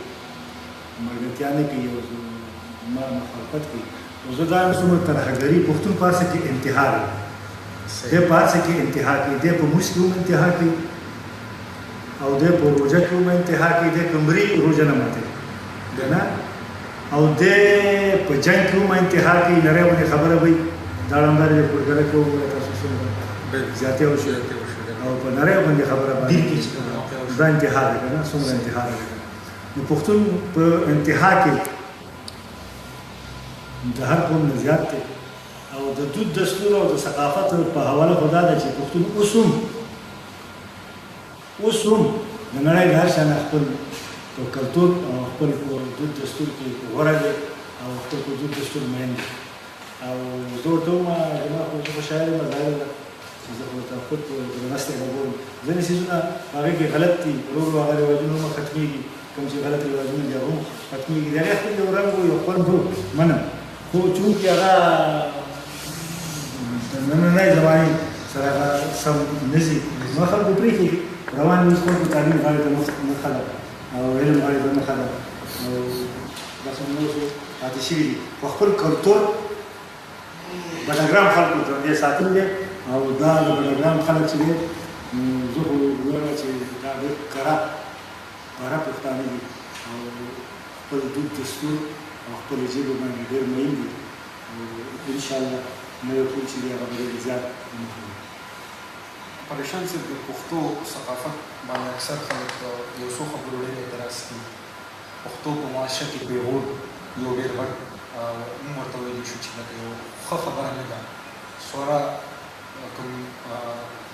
ملګرتیا نه کوي او ما مخالفت کوي او زه دا یم څومره ترهګري پښتون په هر څه کې انتها دی دی په هر څه کې انتها کوي دی په مونځ کې هم انتها کوي او دی په روژه کې هم انتها کوي دی که مري روژه نه ماتوي که نه او دی په جنګ کې هم انتها کوي نری باندې خبره وي دا ړنګه دی پرګره کې وګوره تاسو څومره زیاتې وشي او په نری باندې خبره باندې دا انتها ده که نه څومره انتها ده نو پښتون په انتها کې د هر قوم نه زیات دی او د دود دستور او د ثقافت په حواله خو دا ده چې پښتون اوس هم د نړۍ د هر شا نه خپل په کلتور او خپل دود دستور کې غوره دی او خپل دود دستور مین دی او زه ورته ووایم زما خو زه خو شاعر یم ظاهره ده چې زه خو ورته خود په درنښت یې ګورم ځینې څیزونه هغې کې غلط دي ورو ورو هغه رواجونه هم ختمېږي کوم چې غلط رواجونه دي هغه هم ختمېږي د هغې خپل یو رنګ و یو خوند و منم خو چونکې هغه د نننۍ زمانې سره هغه سم نه ځي نو خلکو پرېښي روان وي خلکو تعلیم غاړې ته مخه ده او علم غاړې ته مخه ده او داسې نور څه پاتې شوي دي خو خپل کلتور بډاګرام خلکو ته دې ساتل دی او دا د بډاګرام خلک چې دی زه خو ګورم چې دا ډېر کره پښتانه دي او خپل دود دستور او خپلې ژبې باندې ډېر مین دي او انشاءالله نوی ټول چې دی هغه به ډېر زیات پریشان صاحب د پښتو ثقافت باندې اکثر خلک یو څو خبرو ډېر اعتراض کوي پښتو په معاشره کې پیغور یو ډېر غټ موږ ورته ویلی شو چې لکه یو ښه خبره نه ده سوره کوم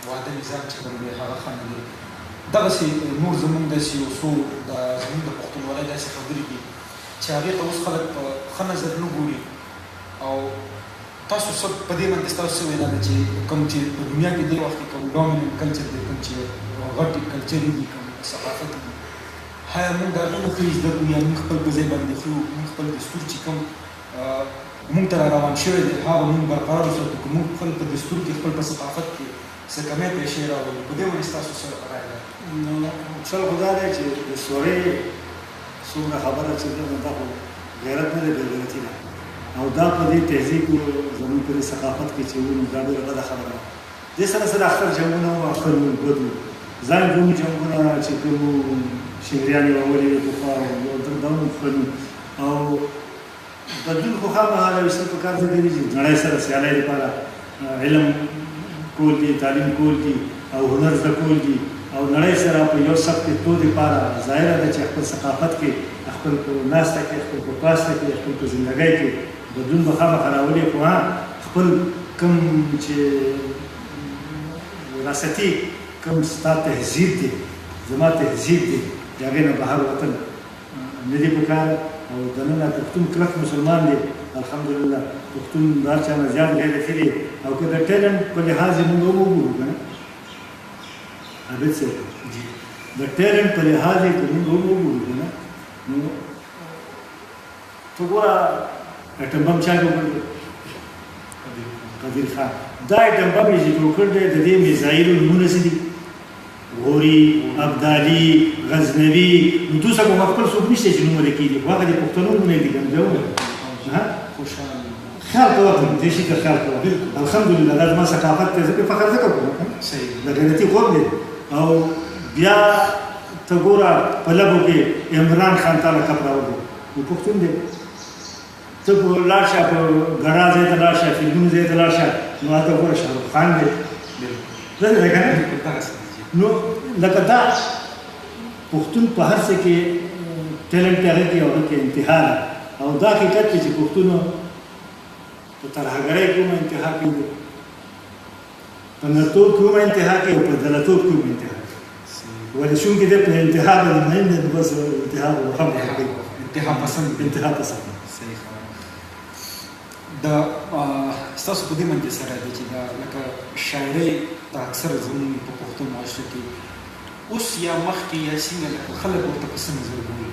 واده نظام چې کوم دی هغه ښه نه دی دغسې نور زموږ داسې یو څو زموږ د پښتونولۍ داسې خبرې دي چې هغې ته اوس خلک په ښه نظر نه ګوري او تاسو څه په دې باندې ستاسو څه وینا ده چې کوم چې په دنیا کې دې وخت کې کوم ډومیننټ کلچر دی کوم چې غټ کلچري دي کوم ثقافت دي هغه موږ د هغه نه ښه زده کړو یا موږ خپل په ځای باندې ښه موږ خپل دستور چې کوم موږ ته را روان شوی دی هغه موږ برقرار وساتو که موږ خپل په دستور کې خپل په ثقافت کې څه کمی پیشې راولو په دې باندې ستاسو څه رایه ده نو اصل خو دا دی چې د سورې څومره خبره چې ده نو دا خو غیرت نه دی بېغیرتي ده او دا په دې تهذیب زموږ په دې ثقافت کې چې وو نو دا ډېره بده خبره ده دې سره سره اختر جنګونه وو اختر ملک بد وو ځان کوم جنګونه چې کوم شهریان یې راولي پخوا یو دا هم ښه او بدلون خو خامخا راویستل پکار ته دی چې نړۍ سره سیالۍ لپاره علم کول دي تعلیم کول دي او هنر زده کول دي او نړۍ سره په یو صف کې تلو دپاره ظاهره ده چې خپل ثقافت کې خپل په ناسته کې خپل په پاسته کې خپل په زندګۍ کې بدلون به خامخا راولي خو خپل کوم چې وراثتي کوم ستا تهذیب دی زما تهذیب دی د هغې نه بهر وطن نه دي پکار او دننه پښتون کلک مسلمان دی الحمدلله پښتون د هر چا نه زیات غیرتي دی او که د ټیلنټ په لحاظ یې موږ وګورو که نه عابد صاحب د ټیلنټ په لحاظ یې که موږ وګورو که نه نو ته ګوره اټم بم چا جوړ کړ قدیر خان دا اټم بم یې جوړ کړ دی د دې میزایلو نومونه څه دي غوري ابدالي غزنوي نو دوی څنګه خپل څوک نشته چې نومونه کېږي خو هغه د پښتنو نومونه دي که نه خیال کوه ته دې شي که خیال کوه الحمدلله دا زما ثقافت دی زه پرې فخر ځکه کوم د غیرتي خوب دی او بیا ته ګوره په لبو کې عمران خان ته لقب راوړی نو پښتون دی ته لاړ شه په ګډا ځای ته لاړ شه فلمونو ځای ته لاړ شه نو هلته ګوره شاهرخ خان دی داسې دی که نه نو لکه دا پښتون په هر څه کې ټیلنټ هغه کې هغه کې انتها ده او دا حقیقت دی چې پښتونو په ترهګرۍ کې هم انتها کوي په نرتوب کې هم انتها کوي او په دلتوب کې هم انتها کوي ولې چونکې دی په انتها باندې مهم دی نو بس انتها به هم کوي انتها پسند انتها پسند صحیح خبره د ستاسو په دې منځ سره دی چې دا لکه شاعرۍ ته اکثر زموږ په پښتو معاشره کې اوس یا مخکې یا څنګه لکه خلک ورته په څه نظر ګوري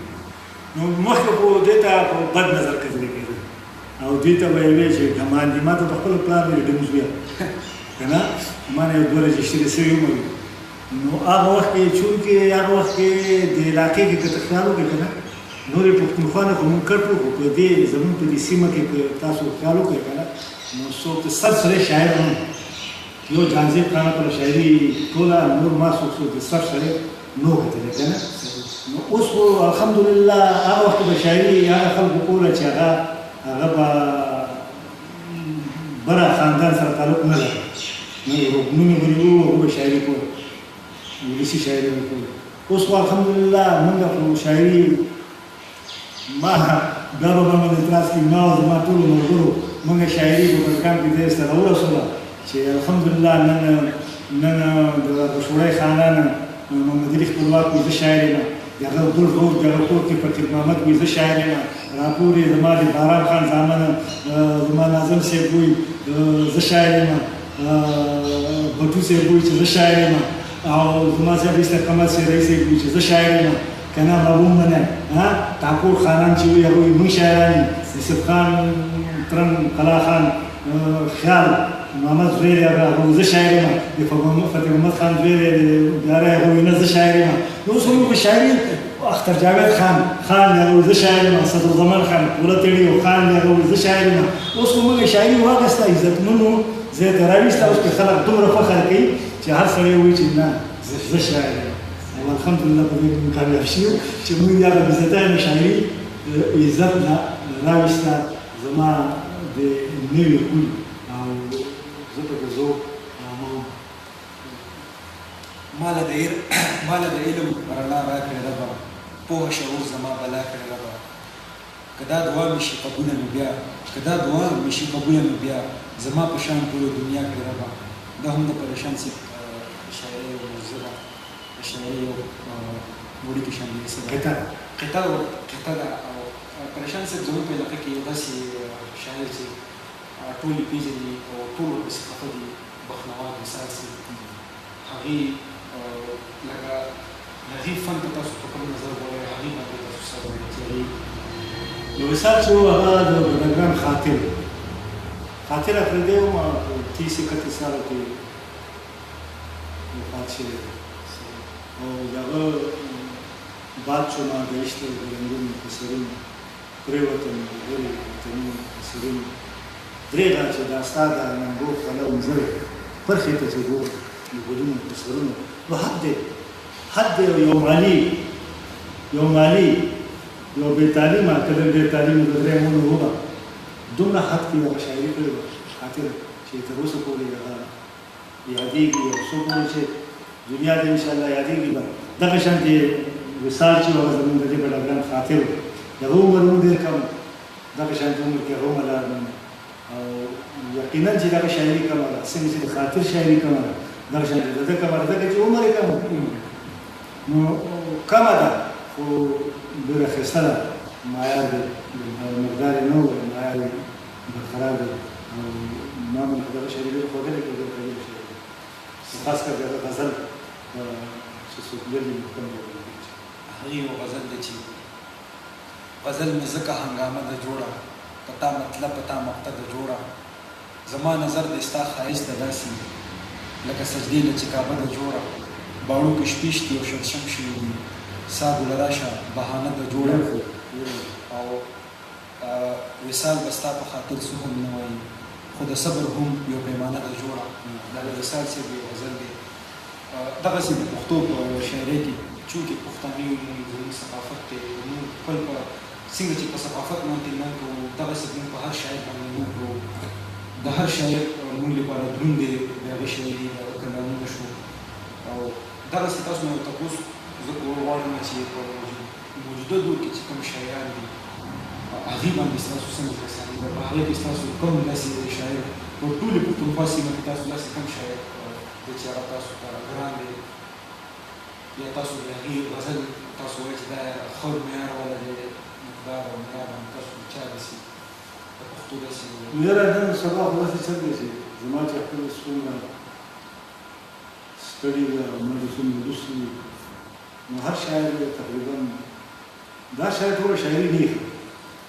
نو مخکې خو دې ته په بد نظر کتل کېده او دوی ته به یې ویل چې ګمان دي ما ته په خپل پلار مې ډموز ویل که نه ما نه یو دوه رجسټرې شوي وم نو هغه وخت کې چونکې هغه وخت کې د علاقې کې که ته خیال وکړې که نه نورې پښتونخوا نه خو مونږ کټ وکړو په دې زمونږ په دې سیمه کې که تاسو خیال وکړئ که نه نو څوک د سر سړی شاعر هم یو جانزیب خان پر شاعري ټوله نور ما څوک د سر سړی نو کتلی که نه نو اوس خو الحمدلله هغه وخت به شاعري هغه خلکو کوله چې هغه به بره خاندان سره تعلق نه لري نو روغنونې غري وو هغه به شاعري کوله انګلیسي شاعري به کوله اوس خو الحمدلله موږ خو شاعري ما بیا به باندې اعتراض کړي ما او زما ټولو ملګرو موږ شاعري په بلګام کې دې سره ورسوله چې الحمدلله نن د بشوړی خاندان محمد علي خپلواک وي زه شاعر یم د هغه بل ورور د هغه کور کې فقیر محمد وي زه شاعر یم راپور یې زما د باران خان زامن زما ناظم صاحب وي زه شاعر یم بټو صاحب وي چې زه شاعر یم او زما صاحب استقامت صاحب رئیس صاحب وي چې زه شاعر یم که نه محبوب منه ټاکور خانان چې وي هغوی موږ شاعران یو یوسف خان ترن قلا خان خیال محمد زویر هغه زه شاعر یم د فتح محمد خان زویر بیاره هغوی نه زه شاعر یم نو اوس موږ په شاعري اختر جاوید خان هغه زه شاعر یم صدرالزمان خان پوره تړي خان هغه زه شاعر یم اوس خو موږ شاعري واخیسته عزتمنو زه یې راویسته اوس که خلک دومره فخر کوي چې هر سړی وایي چې نه زه شاعر یم او الحمدلله په دې کې کامیاب شوي چې موږ د هغه عزتانو شاعري عزت راویسته زما د نوي خوی او زه پکې زه ماله د علم رڼا راکړې ربه پوهه شعور زما بلا کړې ربه که دا دعا مې شي قبوله نو بیا زما په شان ټوله دنیا کړې ربه دا هم د پریشان صاحب شاعري او موزه د شاعري یو وړي کې شامل قطعه ده او پریشان صاحب زموږ په علاقه کې یو داسې شاعر چې ټول یې پېژني او ټول ورپسې خفه دي بخنوار وصال صاحب هغې لکه هغې فن ته تاسو په کوم نظر ګورئ هغې باندې تاسو څه وایئ چې هغې نو وصال چې و هغه د بډګرام خاطر افریدی و ما 30-31 سالو کې وفات شوی او د هغه باد شو ما د عشق د رنګونو په سرونو پرېوتم غلې وطنونو په سرونو درېغه چې دا ستا د ننګو خله وزر پرخې ته چې ګور د ګلونو په سرونو نو حد دی یو مالي یو بې تعلیمه که د ډېر تعلیم د درېیمونو وبه دومره حد کې هغه شاعري کړې وه خاطر چې تر اوسه پورې هغه یادېږي او څوک وایي چې دنیا ته انشاءالله یادېږي به دغه شانتې وصال چې هغه زموږ د دې بډګرام خاطر و د هغه عمر هم ډېر کم دغه شانتې عمر کې هغه هم ولاړ او یقینا چې دغه شاعري کمه ده څنګه چې د خاطر شاعري کمه ده دغه شانتې د ده کمه ده ځکه چې عمر یې کم نو کمه ده خو ډېره ښایسته ده معیار دی مقدار یې نه و معیار یې برقرار دی او ما به دغه شاعري ډېره خوږه ده که ډېره قوي شاعري ده خاص کر دغه غزل چې څوک لري محکم دی هغې یو غزل دی چې غزل مې ځکه هنګامه د جوړه پتا مطلب پتا مقطع د جوړه زما نظر د ستا ښایست د داسې لکه سجدې له چې کعبه د جوړه باړو کې شپې شتي او شمشم شوي دي سا ګله راشه بهانه د جوړه او وصال به ستا په خاطر څه هم نه وایي خو د صبر هم یو پیمانه د جوړه دا د وصال صاحب یو غزل دی دغسې د پښتو په شاعرۍ کې چونکې پښتانه یو زموږ ثقافت دی موږ خپل په څنګه چې په ثقافت باندې نه کوو دغسې موږ په هر شاعر باندې نه کوو د هر شاعر موږ لپاره دروند دی د هغې شاعري د هغه کلامونه شو او دغسې تاسو نه یو تپوس زه غواړم چې په موجوده دور کې چې کوم شاعران دي هغې باندې ستاسو څنګه رسالې ده په هغې کې ستاسو کوم داسې شاعر په ټولې پښتونخوا سیمه کې تاسو داسې کوم شاعر دی چې هغه تاسو ته ګران دی یا تاسو د هغې غزل تاسو وایئ چې دا ښه معیار والا دی مقدار او معیار باندې تاسو چا داسې د پښتو داسې یاره نن سبا خو داسې چل دی چې زما چې خپل څومره ستړي ده او ما چې څومره لوست دي نو هر شاعر تقریبا دا شاعر ټوله شاعري نه ښه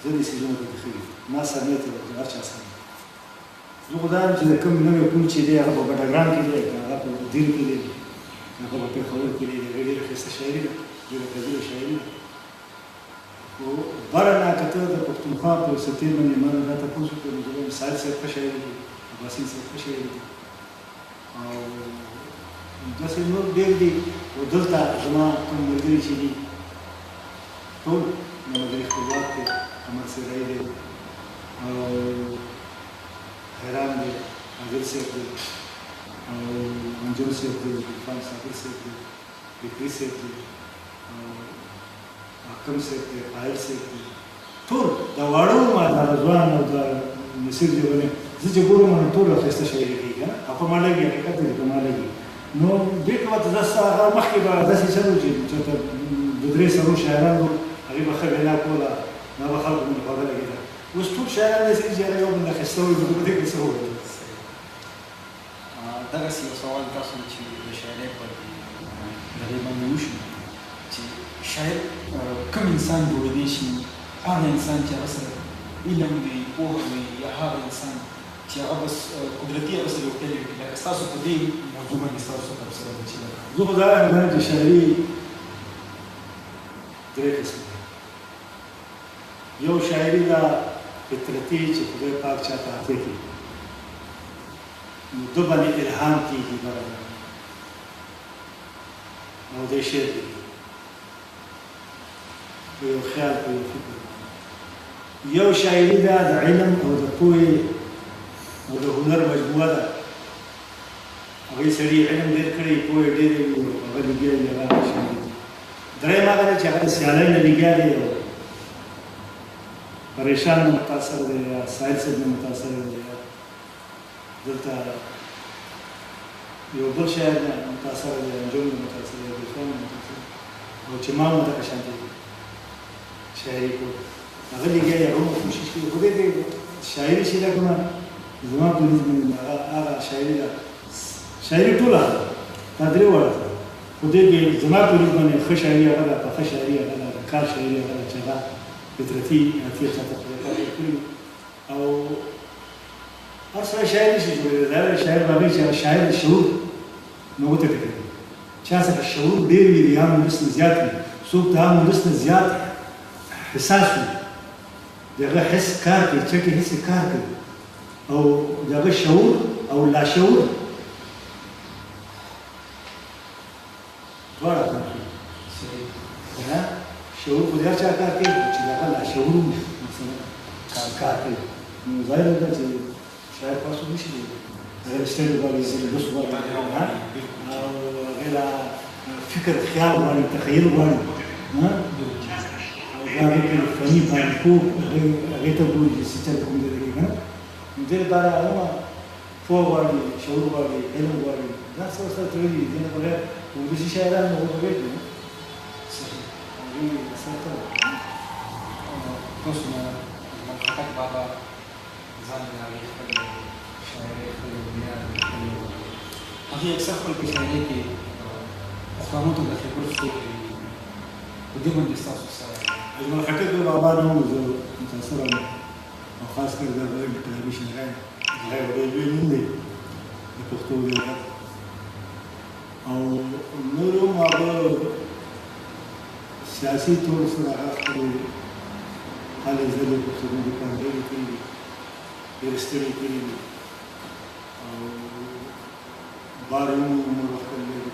زه دې سیزونه پکې ښه ما سمیت دی هر چا سره زه خو دا یم چې د کوم نوی پول چې دی هغه په بټګرام کې دی که هغه په دیر کې دی هغه په پېښور کې دی هغه ډېره ښایسته شاعري ده ډېره قویه شاعري ده خو بره نه که ته د پښتونخوا په سطحې باندې ما دا تپوس وکړې نو زه وایم ساحل صاحب ښه شاعر دی عباسین صاحب ښه شاعر دی او داسې نور ډېر دي او دلته زما کوم ملګري چې دي ټول ملګري خپلواک دی احمد سرایي دی او حیران دی عادل صاحب دی او منجر صاحب دی عرفان صابر صاحب دی فکري صاحب دی او حکم صاحب دی قایل صاحب دی ټول د واړو ما د رضوان او د نصیر جوړنې زه چې ګورم نو ټول ښایسته شاعري کوي که نه او په ما لګي حقیقت دی په ما لګي نو بیرته ورته داسې هغه مخکې به داسې چل و چې چېرته د درې څلور شاعران وو هغې به ښه وینا کوله دا به خلکو باندې خوږه لګېده اوس ټول شاعران داسې دي چې هغه یو بل نه ښایسته وایي نو په دې کې څه ووایو دغسې یو سوال تاسو چې د شاعرۍ په دغې باندې وشو چې شاعر کوم انسان جوړېدی شي هغه انسان چې هغه سره علم وي پوهه وي یا هغه انسان چې هغه بس قدرتي هغه سره یو کلي وکړي لکه ستاسو په دې موضوع باندې ستاسو تبصره ده چې زه خو دا وایم چې شاعري درې قسمه ده یو شاعري ده فطرتي چې خدای پاک چاته عطا کړي نو ده باندې الهام کېږي برابر او دی شعر دی په یو خیال په یو فکر یو شاعري ده د علم او د پوهې او د هنر مجموعه ده هغې سړي علم ډېر کړی پوهې ډېرې وي هغه لګیا دی هغه شاعري ده درېیم هغه دی چې هغه د سیالۍ نه لګیا دی او پریشان نه متاثر دی یا ساحل صاحب نه متاثر دی یا دلته یو بل شاعر نه متاثر دی انجم نه متاثر دی عرفان نه متاثر او چې ما هم دغه شانتې شاعري کول هغه لګیا دی هغه هم کوشش کوي خو دې کې شاعري چې ده کومه زما په لیز باندې هغه شاعري ده شاعري ټوله دا درې واړه ده خو دې کې زما په لیز باندې ښه شاعري هغه ده پخه شاعري هغه ده د کار شاعري هغه ده چې هغه فطرتي عطیه چاته خدای پاک کړي او هر سړی شاعر نشي جوړېدلی دا شاعر به هغوی چې شاعر د شعور نه وتښتېدلی چا څخه شعور ډېر وي د عام ولس نه زیات وي څوک د عام ولس نه زیات حساس وي د هغه حس کار کوي چا کې حس کار کوي او د هغه شعور او لاشعور دواړه کار کوي شعور خو د هر چا کار کوي چې د هغه لاشعور مثلا کار کوي نو ظاهره ده چې شاید تاسو نشئ هغه ستړي غواړي لوست غواړي او هغې له فکر خیال غواړي تخیل غواړي او هغې کې فني باندېتوب هغې ته ګوري چې څه کوم ځای کې که نه نو دې لپاره هغه پوهه غواړي شعور غواړي علم غواړي دا څه ورسره تړلي دي دې نه بغیر ولسي شاعران نو هغه بېل دي تاسو نه خټک بابا ځان د هغې خپل شاعرۍ خپل معیار هغې اکثر خپل په شاعرۍ کې پښتنو ته د خبرو څوک کوي په دې باندې ستاسو څه اجمل خټک بابا نه وو زه متاثر یم او خاص کر د هغه انقلابي شاعر هغه ډېر لوی نوم دی د پښتو ادبیات او نور هم هغه سیاسي طور سره هغه خپلې هلې ځلې پښتنو دپاره ډېرې کړي دي ډېرې ستړې کړي دي او بار هم عمر وخت کړی دی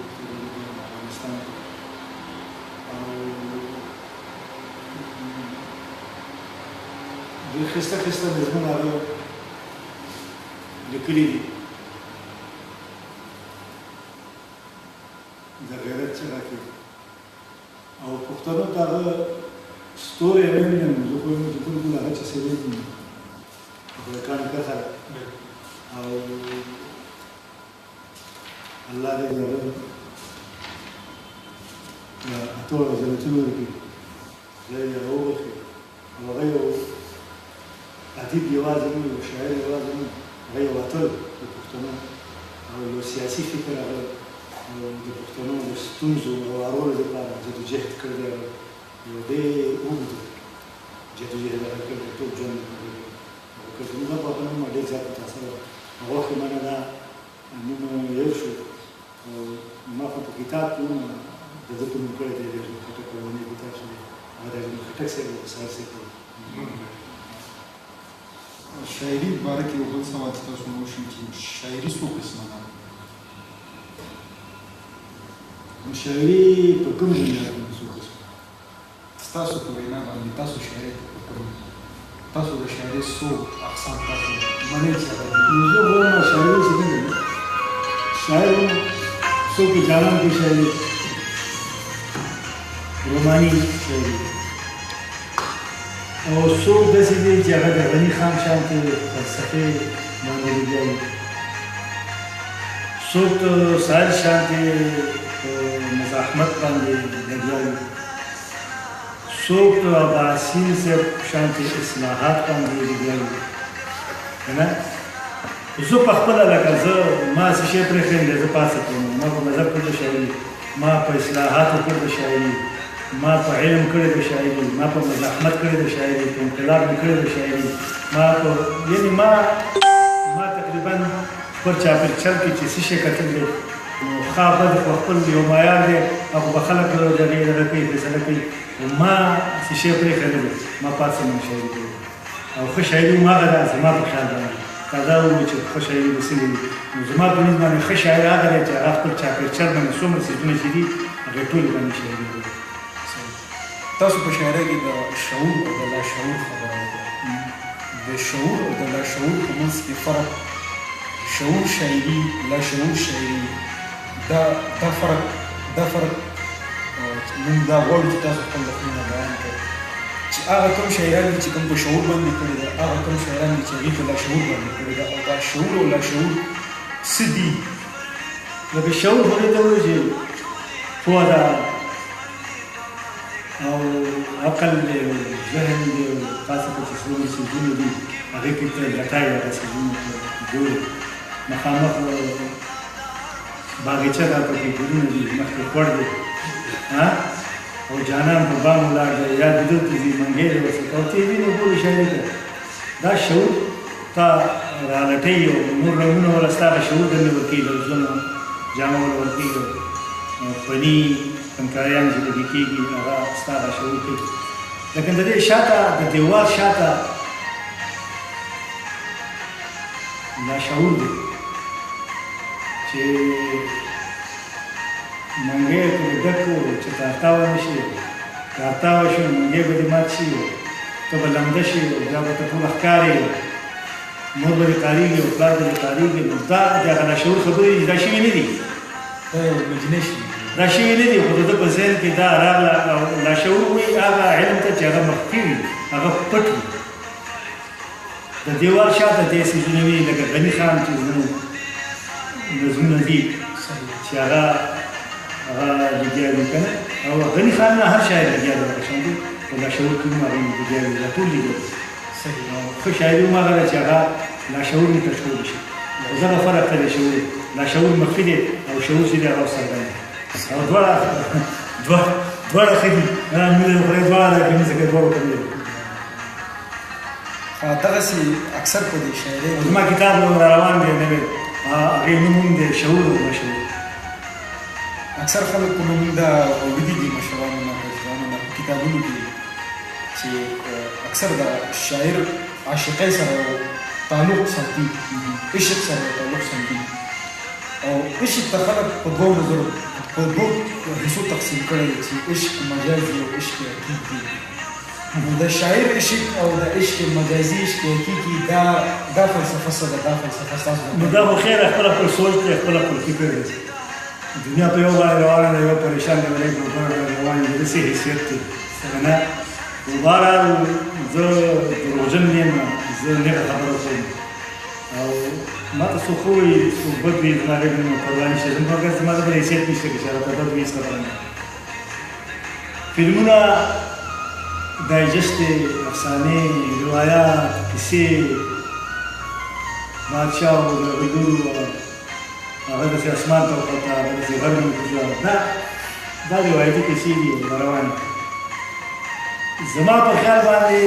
افغانستان کې او ډېر ښایسته ښایسته نظمونه هغه لیکلي دي د غیرت چغه کې او پښتنو ته هغه ستوری ویل یم زه خو یم چې ټول ټول هغه چې سوي دي افریقان کرښه او الله دې د هغه اتو جنتونه ورکړي خدای یې هغه وبخښي او هغه یو ادیب یوازې نه یو شاعر یوازې نه هغه یو اتل د پښتنو او یو سیاسي فکر هغه د پښتنو د ستونزو او هوارولو دپاره جدوجهد کړی دی یو ډېر اوږد جدوجهد هغه کړی دی ټول ژوند یې کړی دی او که زموږ په هغه نوم ډېر زیات متاثر وم هغه وخت کې ما نه دا نوم یو شو او ما خو په کتاب کې هم د ده په نوم کړی دی د اجمل خټک اولنی کتاب چې هغه د اجمل خټک صاحب او سهار صاحب شاعري باره کې یو بل سوال چې تاسو مو وشي چې شاعري څو قسمه ده شاعري په کوم بنیاد باندې څو قسمه ستاسو په وینا باندې تاسو شاعري تاسو د شاعري څو اقسام تاسو منئ چې هغه نو زه وایم شاعري چې څنګه ده شاعر څوک په جانان کې شاعري روماني شاعري او څوک داسې دي چې هغه د غني خان شانتې فلسفې باندې لګیا وي څوک ساحل شانتې مزاحمت باندې لګیا وي څوک عباسین صاحب شانتې اصلاحات باندې لګیا وي که نه زه په خپله لکه زه ما څه شی پرېښیم دی زه پاڅه کوم ما په مذهب کړې ده شاعري ما په اصلاحاتو کړې ده شاعري ما په علم کړې ده شاعري ما په مزاحمت کړې ده شاعري په انقلاب مې کړې ده شاعري ما په یعنې ما تقریبا خپل چاپېریال کې چې څه شی کتل دی نو ښه بد خو خپل یو معیار دی هغه به خلک د هغې دغه کوي فیصله کوي ما څه شی پرېښی نه دی ما پاڅم شاعري کوي او ښه شاعري هم هغه ده زما په خیال باندې دا ووایي چې ښه شاعري به څنګه وي نو زما په نظر باندې ښه شاعر هغه دی چې هغه خپل چاپېریال باندې څومره څیزونه چې دي هغې ټولې باندې شاعري کوي تاسو په شاعرۍ کې د شعور او د لاشعور خبره وکړه د شعور او د لاشعور په منځ کې فرق شعور شاعري لاشعور شاعري دا فرق موږ دا غواړو چې تاسو خپل لفظونه بیان کړئ چې هغه کوم شاعران دي چې کوم په شعور باندې کړي ده هغه کوم شاعران دي چې هغوی په لاشعور باندې کړي ده او دا شعور او لاشعور څه دي لکه شعور خو دې ته وایي چې پوهه ده او عقل دی او ذهن دی او تاسو ته چې څومره څیزونه دي هغې کې ته لټایي هغه څیزونه ګورې مخامخ باغچه ده پکې ګلونه دي مخکې خوړ دی او جانان په بام ولاړ دی یا د ده ته ځي منګی دی ورڅخه او ته یې وینې ګورې شاعري ده دا شعور تا رالټوي او نور رنګونه وله ستا هغه شعور درنه ورکوي لفظونه جامه وله ورکوي فني فنکاریان چې پکې کېږي هغه ستا هغه شعور کوي لیکن د دې شاته د دیوال شاته لاشعور دی چې منګی که د ډک چې تارتاوه نه شي تارتاوه شي منګی به دې مات شي ته به لمده شي بیا به ته ټوله ښکارې مور به دې کارېږي او پلار به دې کارېږي نو دا د هغه لاشعور خبرې دي دا شوي نه دي دا یو imagination دا شوي نه دي خو د ده په ذهن کې دا راغله او لاشعور وایي هغه علم ته چې هغه مخفي وي هغه پټ وي د دیوال شاته دې څیزونه وي لکه غني خان چې زموږ نظمونه دي چې هغه لګیا وي که نه او غني خان نه هر شاعر لګیا دی لکه شان دي په لاشعور کې هم هغه لګیا وي دا ټول لګیا دي ښه شاعري هم هغه ده چې هغه لاشعور نه تشکول شي خو دغه فرق ته د شعور لاشعور مخفي دی او شعور چې دی هغه څرګند دی او دواړه ښه دي مینه د خدای دواړه ده که نه ځکه دواړو ته ویل دغسې اکثر په دې شاعرۍ زما کتاب را روان دی نوی هغې نوم هم دی شعور او مشهور اکثر خلک په نوم دا اوریدي دي مشرانو نه کشرانو نه په کتابونو کې چې اکثر د شاعر عاشقۍ سره تعلق ساتي عشق سره تعلق ساتي او عشق ته خلک په دوو نظرو په دوو حصو تقسیم کړی دی چې عشق مجازي او عشق حقیقي نو د شاعر عشق او د عشق مجازي عشق حقیقي دا فلسفه څه ده دا فلسفه ستاسو نو دا خو خیر خپل خپل سوچ دی خپل خپل فکر دی دنیا په یو باندې روانه ده یو پریشان دی بلې په بل روان دی داسې حیثیت دی نه بهرحال زه دروغجن یم زه نېغه خبره کوم او ما ته څوک ووایي څوک بد وي زما ډېر نو پروا نشته مګر زما د بل حیثیت نشته که چېرته بد وي هېڅ خبره نه فلمونه دایجسټ افسانې روایات کیسې بادشاه او د غدورو هغه داسې اسمان ته وخته هغه داسې غر مې کوزه دا روایتي کیسې دي روان زما په خیال باندې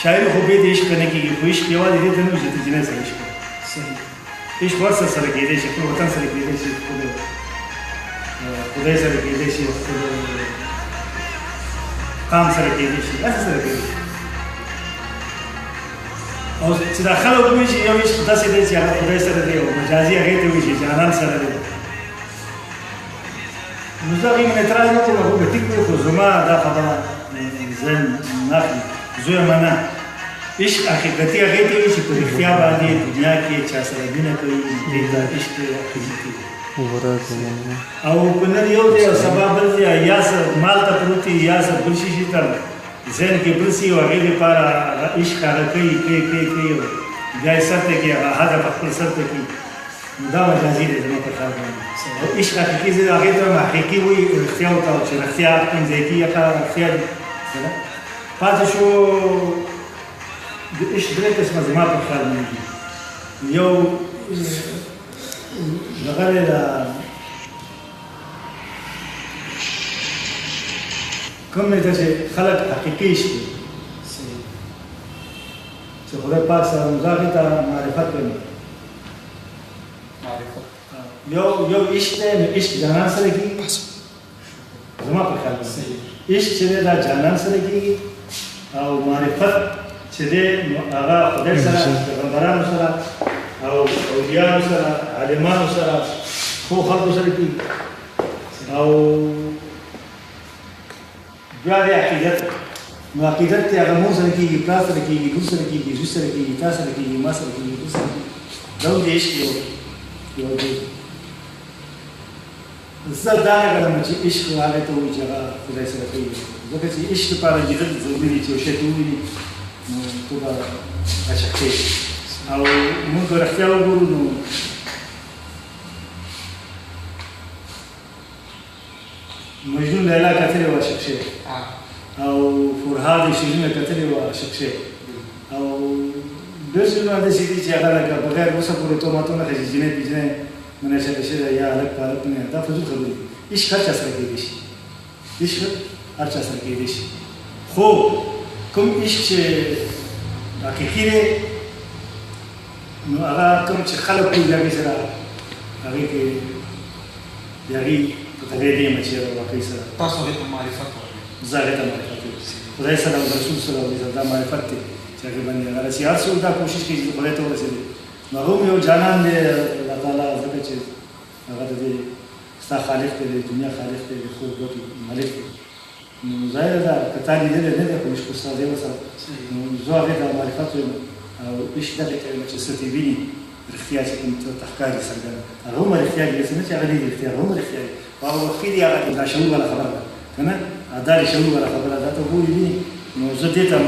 شاعري خو بې د عشق نه کېږي خو عشق یوازې دې ته نه وي چې ته جنۍ سره عشق کوې عشق هر څه سره کېدی شي خپل وطن سره کېدی شي خدای سره کېدی شي خپل قام سره کېدی شي هر څه سره کېدی شي او چې دا خلک وایي چې یو عشق داسې دی چې هغه خدای سره دی او مجازي هغې ته وایي چې جانان سره دی نو زه هغې من اعتراض نه کوم هغه به ټیک وي خو زما دا خبره زه نه اخلي زویه منه عشق حقیقتي هغې ته وایي چې په رښتیا باندې دنیا کې چا سره مینه کوي دې دا عشق حقیقي او که نن یو دی او سبا بل دی یا څه مال ته پروت وي یا څه بل شي ته ذهن کې بل شي او هغې دپاره عشق هغه کوي او بیا یې سر ته کړي هغه هدف خپل سر ته کړي نو دا مجازي دی زما په خیال باندې او عشق حقیقي زه هغې ته هم حقیقي وایي رښتیا ورته چې رښتیا کوم ځای کې هغه رښتیا دي پاتې شو د عشق درې قسمه زما په خیال باندې دي یو دغه دی کوم دی چې خلک حقیقي عشق کوي چې خدای پاک سره هغې ته معرفت کوي یو عشق دی نو عشق جانان سره کېږي زما په خیال باندې عشق چې دی دا جانان سره کېږي او معرفت چې دی نو هغه خدای سره پیغمبرانو سره او اولیانو سره عالمانو سره ښو خلکو سره کېږي او بیا دی عقیدت نو عقیدت دی هغه مور سره کېږي پلار سره کېږي لور سره کېږي زوی سره کېږي تا سره کېږي ما سره کېږي بل سره کېږي دا هم د عشق یو دی زه دا نه ګڼم چې عشق هغې ته وایي چې هغه خدای سره کوي ځکه چې عشق لپاره جدت ضروري دی چې یو شی ته وویني نو ته به عاشق کېږي او موږ که رښتیا وګورو نو مجنون لیلا کتلې وه عاشق شوی او فرهاد شیرینه کتلې وه عاشق شوی او ډېر شیرونه داسې دي چې هغه لکه بغیر اوسه پورې تهمتونه ښه چې جنۍ پېجنۍ مناسبه شوی یا هلک په هلک نه دا فضول خبرې دي عشق هر چا سره کېدی شي عشق هر چا سره کېدی شي خو کوم عشق چې حقیقي دی نو هغه کوم چې خلک کوي د هغې سره هغې کې د هغې په طبیعي دی یم چې واقعي سره تاسو هغې ته معرفت ورکوئ زه هغې ته معرفت ورکوم خدای سره او رسول صلی الله علیه وسلم دا معرفت دی چې هغې باندې هغه رسي هر څوک دا کوشش کوي چې خدای ته ورسېږي نو هغه هم یو جانان دی الله تعالی ځکه چې هغه د دې ستا خالق دی د دنیا خالق دی د خوب ګټو مالک دی نو ظاهره ده که تا لیدلی نه دی خو عشق ستا دی ورسره نو زه هغې ته معرفت وایم او عشق دغې ته وایم چې څه ترې ویني رښتیا چې کوم ته ښکاري څرګنده هغه هم رښتیا دي داسې نه چې هغه نه دي رښتیا هغه هم رښتیا دي خو هغه وختي دي هغه لاشعور والا خبره ده که نه دا لاشعور والا خبره ده ته ګورې ویني نو زه دې ته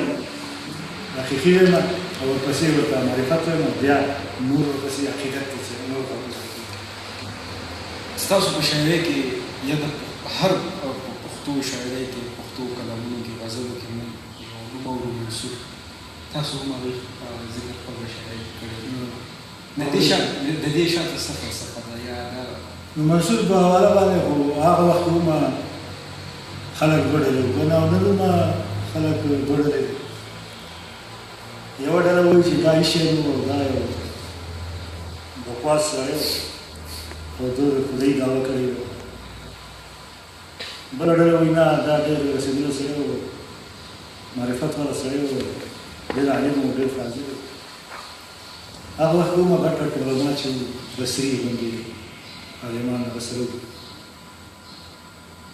حقیقي وایم او ورپسې ورته معرفت وایم بیا نور ورپسې عقیدت دی چې نور خلکو سره کېږي ستاسو په شاعرۍ کې یا د هر پښتو شاعرۍ کې پښتو کلامونو کې غزلو کې موږ یو نوم اورو منصور تاسو هم هغې ذکر خپله شاعرۍ کې کړی د دې شاته څه فلسفه ده یا نو منصور په حواله باندې خو هغه وخت هم خلک بډلې وکړه او نه دومره خلک بډلې دي یوه ډله وایي چې دا ایشی نو دا یو بکواس سړی او ده د خدای دعوه کړې وه بله ډله وایي نه دا ډېر رسېدلی سړی و معرفت والا سړی و ډېر عالم و ډېر فاضل و هغه وخت کې دومره غټ غټ علما چې بصري غوندې عالمان هغه سره وو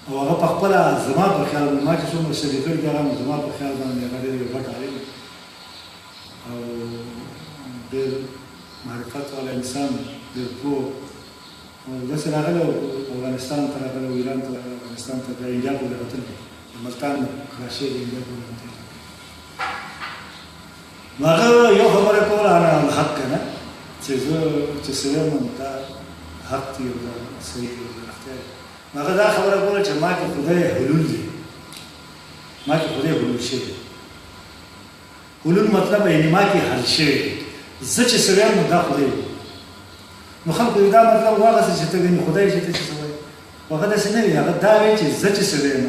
او هغه په خپله زما په خیال ما چې څومره سړي کړي دي هغه زما په خیال باندې هغه ډېر یو غټ عالم او ډېر معرفت والا انسان ډېر پوه او داسې راغلی و افغانستان ته راغلی و ایران ته راغلی افغانستان ته بیا انډیا پورې وتلی د ملتان کراچۍ د انډیا پورې وتلی نو هغه یو خبره کوله انا الحق که نه چې زه چې څه یم دا حق دی او دا صحیح دی او دا رښتیا دی نو هغه دا خبره کوله چې ما کې خدای حلول دی ما کې خدای حلول شوی دی حلول مطلب یعنې ما کې حل شوی دی زه چې څه یم نو دا خدای دی نو خلکو دا مطلب واغسته چې ته ګنې خدای چې ته چې څه وایې هغه داسې نه وي هغه دا وایي چې زه چې څه یم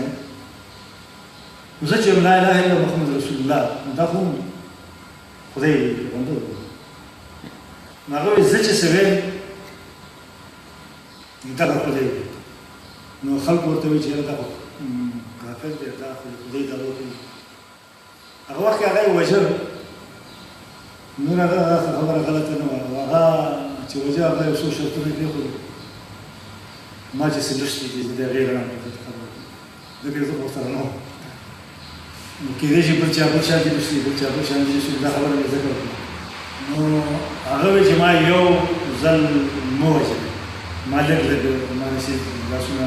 نو زه چې یم لا اله الا محمد رسول الله نو دا خو خدای پیغمبر نو هغه وایي زه چې څه ویم دغه خدای دی نو خلکو ورته وایي چې یاره دا خو کافر دی دا خو د خدای دعوه کوي هغه وخت کې هغه یې وژل نور هغه خبره غلطه نه وه هغه چې وجه هغه یو څو شرطونه یې پرېښودل ما چې څه لوستي دي د هغې رڼا په خبره ځکه زه ورسره نه وم نو کېدای شي بل چا بل شان دي لوستي بل چا بل شان دي لوستي دا خبره مې ذکر کړه نو هغه وایي چې ما یو ځل مه وژلې ما لږ لږ ما داسې لاسونه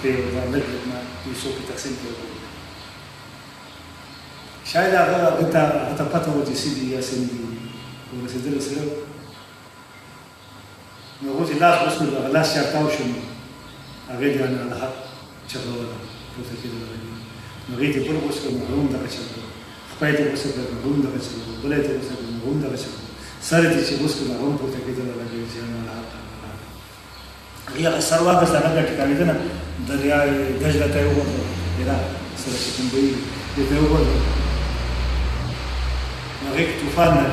پرې دا لږ لږ ما پیسو کې تقسیم کړی شاید هغه ته پته وه چې څه دي یا څه نه دي ورسېدلی سره نو هغو چې لاس اوس کړو هغه لاس چې تاو شو نو هغې د الحق چغوله پورته کېدله نو هغې ته برغ اوس کړو نو هغه هم دغه چغوله خپای ته اوس کړو نو هغه هم دغه چغوله بلی ته اوس کړو نو هغه هم دغه چغوله سر یې چې اوس کړو نو هغه هم پورته کېدله هغې چې الحق هغې هغه سر واخیست هغه ګټې کاږېده نه دریای دجله ته یې وغورځول عراق سره چې کوم بهیږي دې ته یې وغورځول نو هغې کې طوفان نه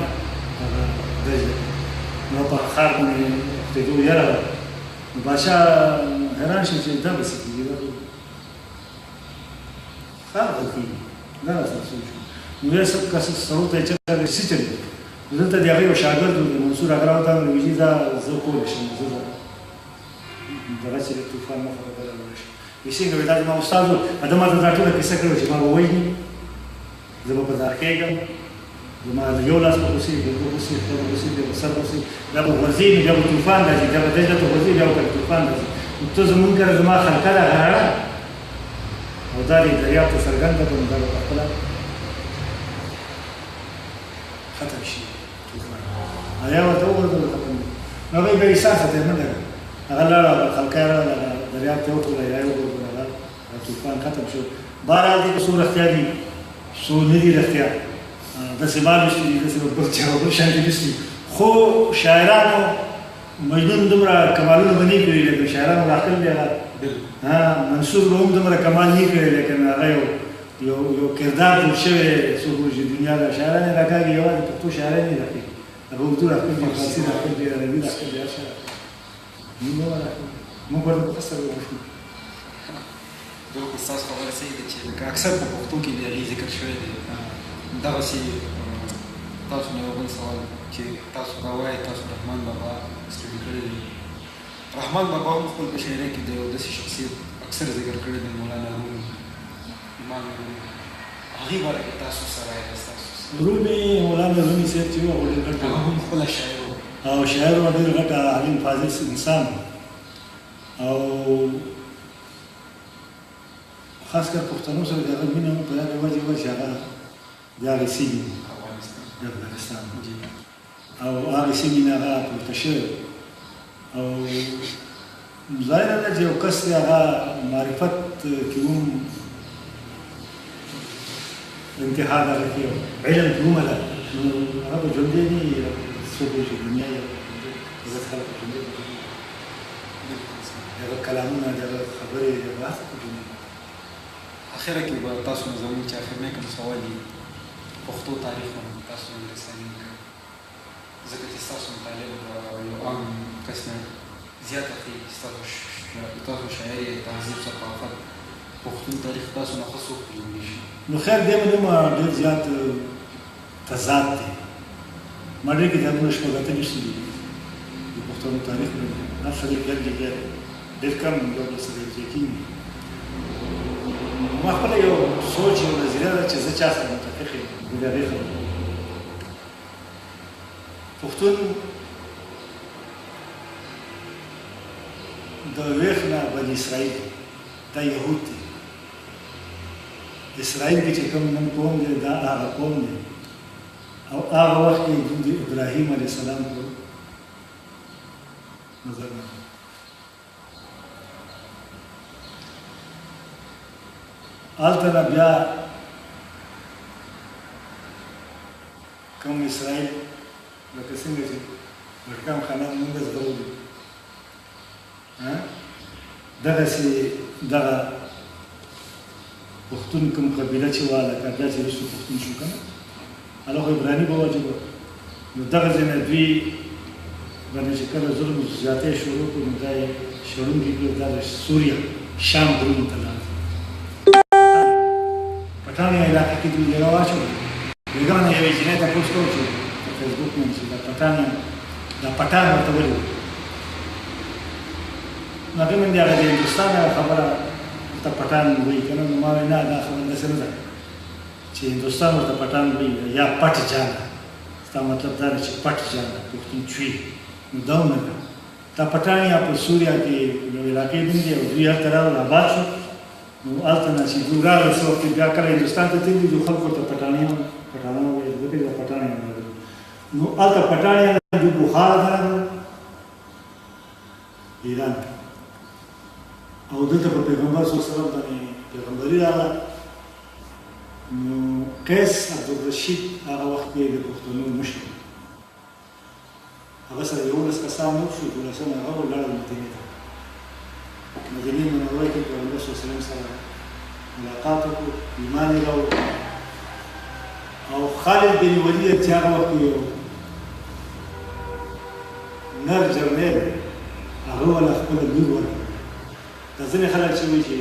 هغه دجله نو په ښار باندې ورتېدو یره وه نو بادشاه حیران شو چې دا به څه کېږي دا خو ښار به کېږي دا راسره سوچ شو نو بیا سړو ته یې چغه کړې څه چلېږي نو دلته د هغې یو شاګرد و د منصور هغه راوته نو ویلي دا زه کولی شم زه دغه چې د طوفان مخه به بدله شي وایي څنګه وایي دا زما استاد و ده ماته دا ټوله کیسه کړې وه چې ما به وژني زه به په دار کېږم زما یو لاس به غوسې بل به غوسې بل به غوسې بیا به سر غوسې دا به غورځي نو بیا به طوفان راځي بیا به دجله ته غورځي بیا به طوفان راځي نو ته زمونږ کره زما خلقه ده غراره او دا دې دریاب ته څرګنده کړو نو دا به پخپله ختم شي طوفان یا ورته وغورځول ختم دی نو هغوی بیا احساس ته یې نه لري هغه لاړه خلقه یې راغله دریاب ته وټوله یا یې وغورځول هغه طوفان ختم شو بهرحال دې که څو رښتیا دي څو نه دي رښتیا داسې ما لوستي دي داسې بل چا بل شان دي لوستي خو شاعرانو مجنون دومره کمالونه به نه کړي لکه شاعرانو راکړل دي هغه منصور به هم دومره کمال نه کړی لیکن هغه یو کردار جوړ شوی څوک وایي چې دنیا ده شاعران یې راکاږي یوازې پښتو شاعران یې راکوي هغه اردو راکړل دي فارسي راکړل دي عربي راکړل دي هر شی راکړل موږ نه راکړل موږ ورته په قصر وغوښتو بالکل ستاسو خبره صحیح ده چې لکه اکثر په پښتو کې د هغې ذکر شوی دی دغسې تاسو نه یو بل سوال چې تاسو دا وایئ تاسو رحمان بابا سټډي کړی دی رحمان بابا هم خپل په شاعرۍ کې د یو داسې شخصیت اکثر ذکر کړی دی مولانا رومي امام رومي هغې باره کې تاسو څه رایه ده ستاسو رومي مولانا رومي صاحب چې و هغه ډېر غټ هغه هم خپله شاعر و او شاعر و ډېر غټ عالم فاضل انسان او خاص کر پښتنو سره د هغه مینه په هغه وجه وه چې هغه د هغې سیمې د افغانستان او هغې سیمې نه هغه پورته شوی او ظاهره ده چې یو کس دی هغه معرفت کې هم انتها دغه کې علم کې هم ده نو هغه به ژوندی نه وي څوک وایي چې دنیا یې عزت خلک په ژوندی د هغه کلامونه د هغه خبرې د هغه هڅه په ژوندی اخره کې به تاسو نه زموږ چې اخرنی کوم سوال دي پښتو تاریخ باندې تاسو رسنۍ کوئ ځکه چې ستاسو مطالب یو عام کس نه زیاته کوي ستاسو شاعري تهذیب ثقافت پښتون تاریخ تاسو نه ښه څوک پېژندلی شي نو خیر دی به دومره ډېر زیات تضاد دی ما ډېر کتابونه شپږ اته ویشتي دي د پښتنو تاریخ هر سړی ګډ لګیا دی ډېر کم یو بل سره یوځای کېږي ما خپله یو سوچ یو نظریه ده چې زه چا سره متفق یم د هغې خبرې پښتون د ویښ نه بني اسرائیل دا یهود دی اسرائیل کې چې کوم نن قوم دی دا هغه قوم دی او هغه وخت کې د ابراهیم علیه السلام په نظر نه هلته نه بیا کوم اسرائیل لکه څنګه چې وړکام خانان مونږ زغولي دغسې دغه پښتون کوم قبیله چې وه لکه بیا چې وروسته پښتون شو که نه هغه خو عبراني به واجب وه نو دغه ځای نه دوی باندې چې کله ظلم زیاتی شروع کړو نو دا یې شړونکي کړو دا د سوریه شام غرونو ته لاړ پټانیا علاقه کې دوی ډېره واچوله بېګا نه یوې جینۍ تپوس کوو چې په فیسبوک باندې چې دا پټانیا دا پټان ورته ولې وو نو هغې باندې هغه د هندوستان هغه خبره ورته پټان وایي که نه نو ما وایي نه دا خبره داسې نه ده چې هندوستان ورته پټان وایي یا پټ جان ستا مطلب دا ده چې پټ جان پښتونچوي نو دا نه ده دا پټانیا په سوریا کې یو علاقې باندې او دوی هلته راغلل آباد شو نو هلته نه چې دوی راغلل څه وخت بیا کله هندوستان ته تللي دي خلکو ورته پټانیا وایي ځکه دا پټانیا راغلل نو هلته پټانیا دوی بخارا ته راغلل ایران او دلته په پیغمبر صلی الله علیه وسلم باندې پیغمبري راغله نو قیس عبدالرشید هغه وخت کې د پښتنو مشر هغه سره 11 کسان موږ شو 12 هغه ولاړل مدینې ته مدینې منورې کې پیغمبر صلی الله علیه وسلم سره ملاقات وکړو ایمان یې راوړ او خالد بن ولید چې هغه وخت یو نر جرنیل هغه ولا خپله لور ورکړه دا ځینې خلک چې وایي چې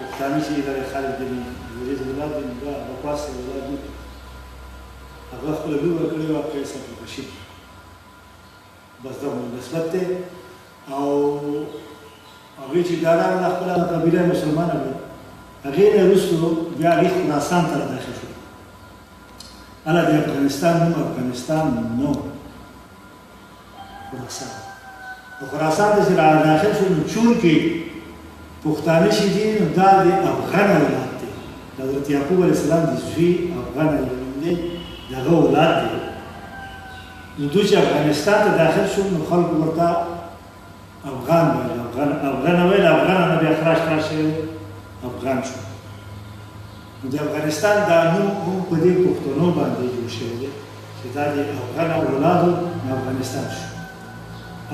پښتانه چې دا خالد بن ولید اولاد دی دا عباس اولاد دی هغه خپله لور ورکړې وه قیس عبدالرشید بس دا نسبت دی او هغوی چې دا راغله خپله قبیله مسلمانه کړه هغې نه وروستو بیا هغې خراسان ته داخل شو هله د افغانستان نوم افغانستان نو خراسان په خراسان ته چې داخل شو نو چونکې پښتانه چې دي نو دا د افغان اولاد دی د حضرت یعقوب علیه السلام د زوی افغان دی د هغه اولاد دی نو دوی چې افغانستان ته داخل شو نو خلکو ورته افغان ویل افغان ویل افغان نه بیا خراش افغان شو نو د افغانستان دا نوم هم په دې پښتنو باندې جوړ شوی دی چې دا د افغان اولادو د افغانستان شو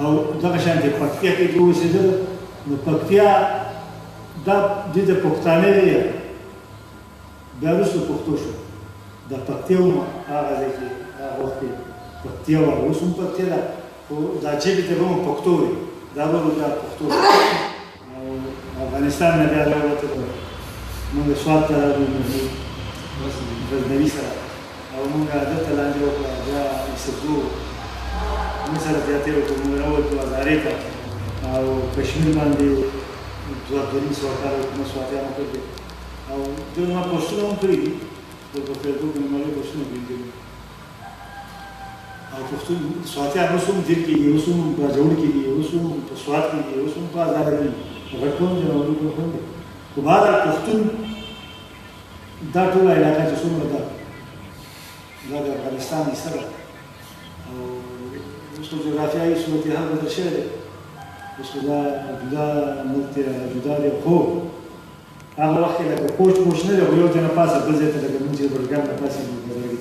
او دغه شان د پکتیا کې دوی اوسېدل نو پکتیا دا د پښتانه دی بیا وروسته پښتو شو د پکتیا هم هغه ځای کې هغه وخت کې پکتیا وه اوس هم پکتیا ده خو دا ژبې ته به هم پښتو وي دا به بیا پښتو شو او افغانستان نه بیا راووتل موږ سوات ته راغلو غزنوي سره او موږ دلته لاندې وکړه بیا ایسفزو موږ سره زیاتې وکړو موږ راووتو هزارې ته او کشمیر باندې 2 سوه کاله حکومت سواتیانو کړی دی او دوی ما پوسټونه هم کړي دي په فیسبوک باندې ما پوسټونه کړي او پښتون سواتیان اوس هم دیر کېږي اوس هم په جوړ کېږي اوس هم په سوات کېږي اوس هم په آزاده کېږي غټ قوم دی نو لوی قوم دی خو بهرحال پښتون دا ټوله علاقه چې څومره ده دا د افغانستان حصه ده او اوس په جغرافیایي صورتحال بدل شوی دی اوس خو دا جدا ملک دی جدا دی خو هغه وخت کې لکه کوچ نه دی خو یو ځای نه پاسه بل ځای ته لکه مونږ چې بړګان نه پاسې ګرځېږي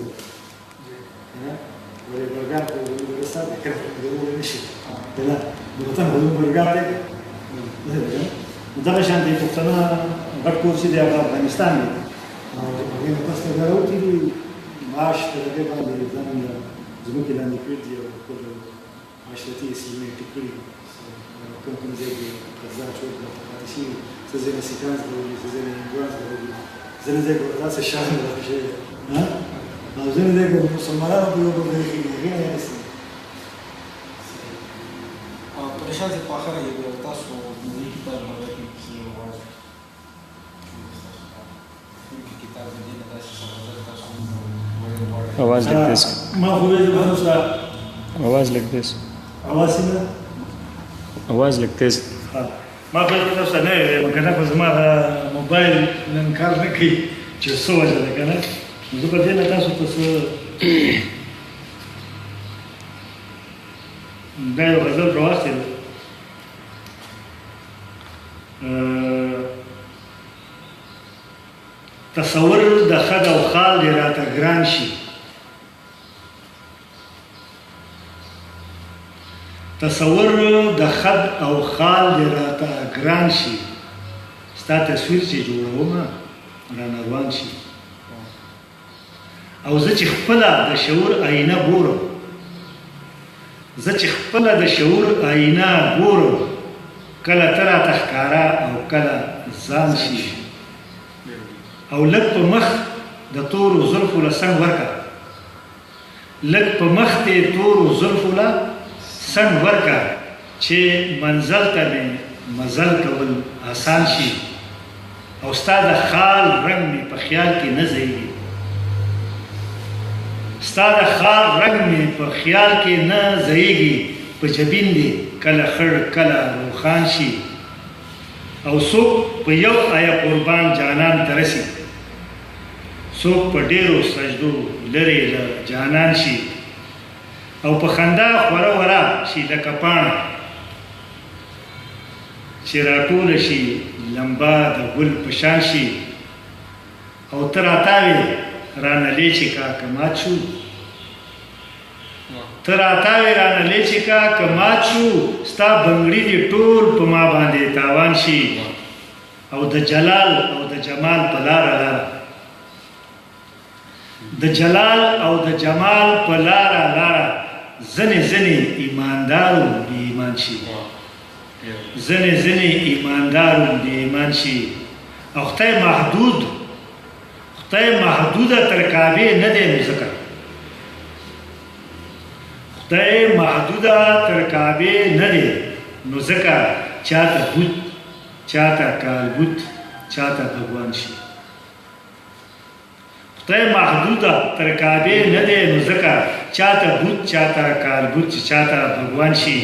ولې بړګان خو ورسره دی کنه ضروري نه شي نه د وطن خو بړګان دی نو دغه شان دی پښتانه غټ کور چې دی هغه افغانستان دی او هغې نه پس ته بیا راوتلي معاش ته د دې باندې ځان ځمکې لاندې کړي دي او ټول معاشرتي سیمې ټیک کړي دي کوم کوم ځای کې قرضان شوي دلته پاتې شوي څه ځای نه سیکانس ته وړي څه ځای نه هندوانس ته وړي ځینې ځای کې ورته داسې شان راغلی شوی او ځینې ځای کې مسلمانانو په یو بل ځای کې هغې نه یاستي پریشان صاحب په اخره کې تاسو د دې کتاب هغه کې आवाज like this. आवाज like this. आवाज like this. ما په تاسو نه کنه په زما موبایل نن کار نه کوي چې څه وجه ده کنه زه په دې نه تاسو ته دا یو غزل راوستل تصور د خد او خال دی راته ګران شي تصور د خد او خال دی راته ګران شي ستا تصویر چې جوړوم رانه روان شي او زه چې خپله د شعور آینه ګورم زه چې خپله د شعور آینه ګورم کله ته راته ښکاره او کله ځان شي او لږ په مخ د تورو زلفو له څنګ ورکه لږ په مخ دې تورو زلفو له څنګ ورکه چې منزل ته مې مزل کول آسان شي او ستا د خال رنګ مې په خیال کې نه ځایږي ستا د خال رنګ مې په خیال کې نه ځایږي په جبین دې کله خړ کله روښان شي او څوک په یو آیا قربان جانان ته رسي څوک په ډېرو سجدو لرې له جانان شي او په خندا خوره وره شي لکه پاڼه چې راټوله شي لمبا د ګل په شان شي او ته راتاوې رانه لیچې کا که مات شو ته راتاوې رانه لیچې کا که مات شو ستا بنګړي دې ټول په ما باندې تاوان شي او د جلال او د جمال په لاره لاره د جلال او د جمال په لاره لاره ځنې ځنې ایماندارو بې ایمان شي ځنې ځنې ایماندارو بې ایمان شي او خدای محدوده تر کعبې نه دی نو ځکه خدای محدوده تر کعبې نه دی نو ځکه چاته بوت چاته کالبوت چاته بھگوان شي خدای محدوده تر کعبې نه دی نو ځکه چاته بوت چاته کالبوت چاته بھگوان شي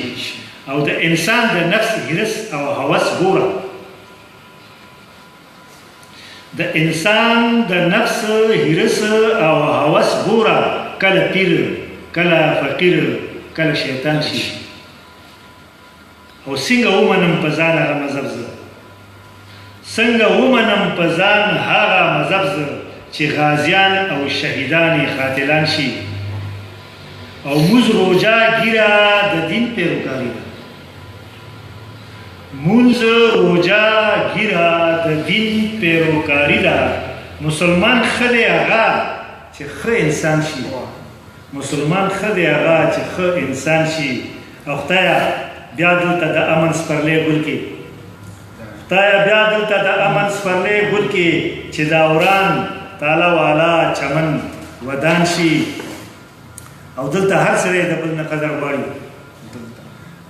او د انسان د نفس هرس او هوس ګوره د انسان د نفس هرس او هوس ګوره کله پیر کله فقیر کله شیطان شي او څنګه ومنم په ځان هغه مذهب زه څنګه ومنم په ځان هغه مذهب زه چې غازیان او شهیدان قاتلان شي او موږ روجا ګیره د دین پیروکاري ده موږ روجا ګیره د دین پیروکاري ده مسلمان ښه دی هغه چې ښه انسان شي مسلمان ښه دی هغه چې ښه انسان شي او خدایه بیا دلته د امن سپرلی ګل کې خدایه بیا دلته د امن سپرلی ګل کې چې دا وران تاله والا چمن ودان شي او دلته هر سړی د بل نه قدر غواړي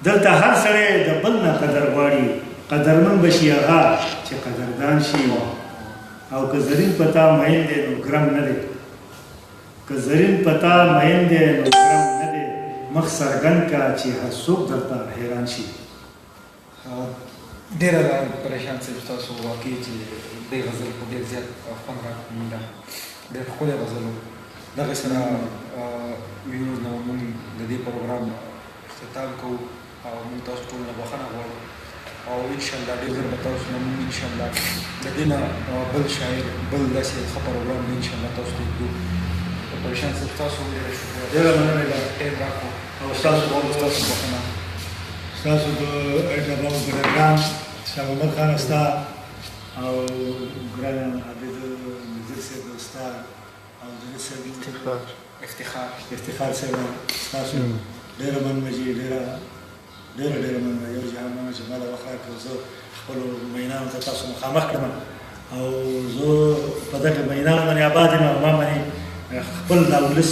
دلته هر سړی د بل نه قدر غواړي قدرمن به شي هغه چې قدردان شي او که زرین پتا مین دی نو ګرم نه دی که زرین پتا مین دی نو ګرم نه دی مخ څرګند کا چې هر څوک درته حیران شي ډېره پریشان صاحب تاسو واقعي چې دې غزل په ډېر زیات خوند راکړي ده ډېر ښکلی غزل و دغه سره وینوز نه مونږ د دې پروګرام اختتام کوو او مونږ تاسو ټول نه بخښنه غواړو او انشاءالله ډېر ژر به تاسو نه مونږ انشاءالله د دې نه بل شاعر بل داسې ښه پروګرام به انشاءالله تاسو ته ږدو پریشان صاحب تاسو ډېره شکریه ډېره مننه ده ټیم راکړو او ستاسو او ګران عابد نظیر صاحب استاد او د صاحب افتخار صاحب تاسو ډېر منمجي ډېر منمه یو جهان منمه چې ما د وخت راکړ زه خپلو مینانو ته تاسو مخامخ کړم او زه په دغه مینانو باندې آباد یم او ما باندې خپل دا ولس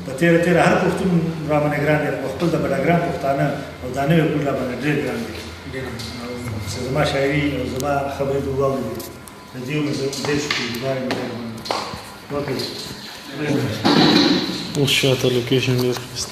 په تېره هر پښتون را باندې ګران دی خو خپل د بډاګرام پښتانه او دا نوی کور را باندې ډېر ګران دی چې زما شاعري او زما خبرې دې واورېدې د دې نو زه ډېر شکرګزار یم وکړئ اوس شاته لوکیشن ډېر ښایسته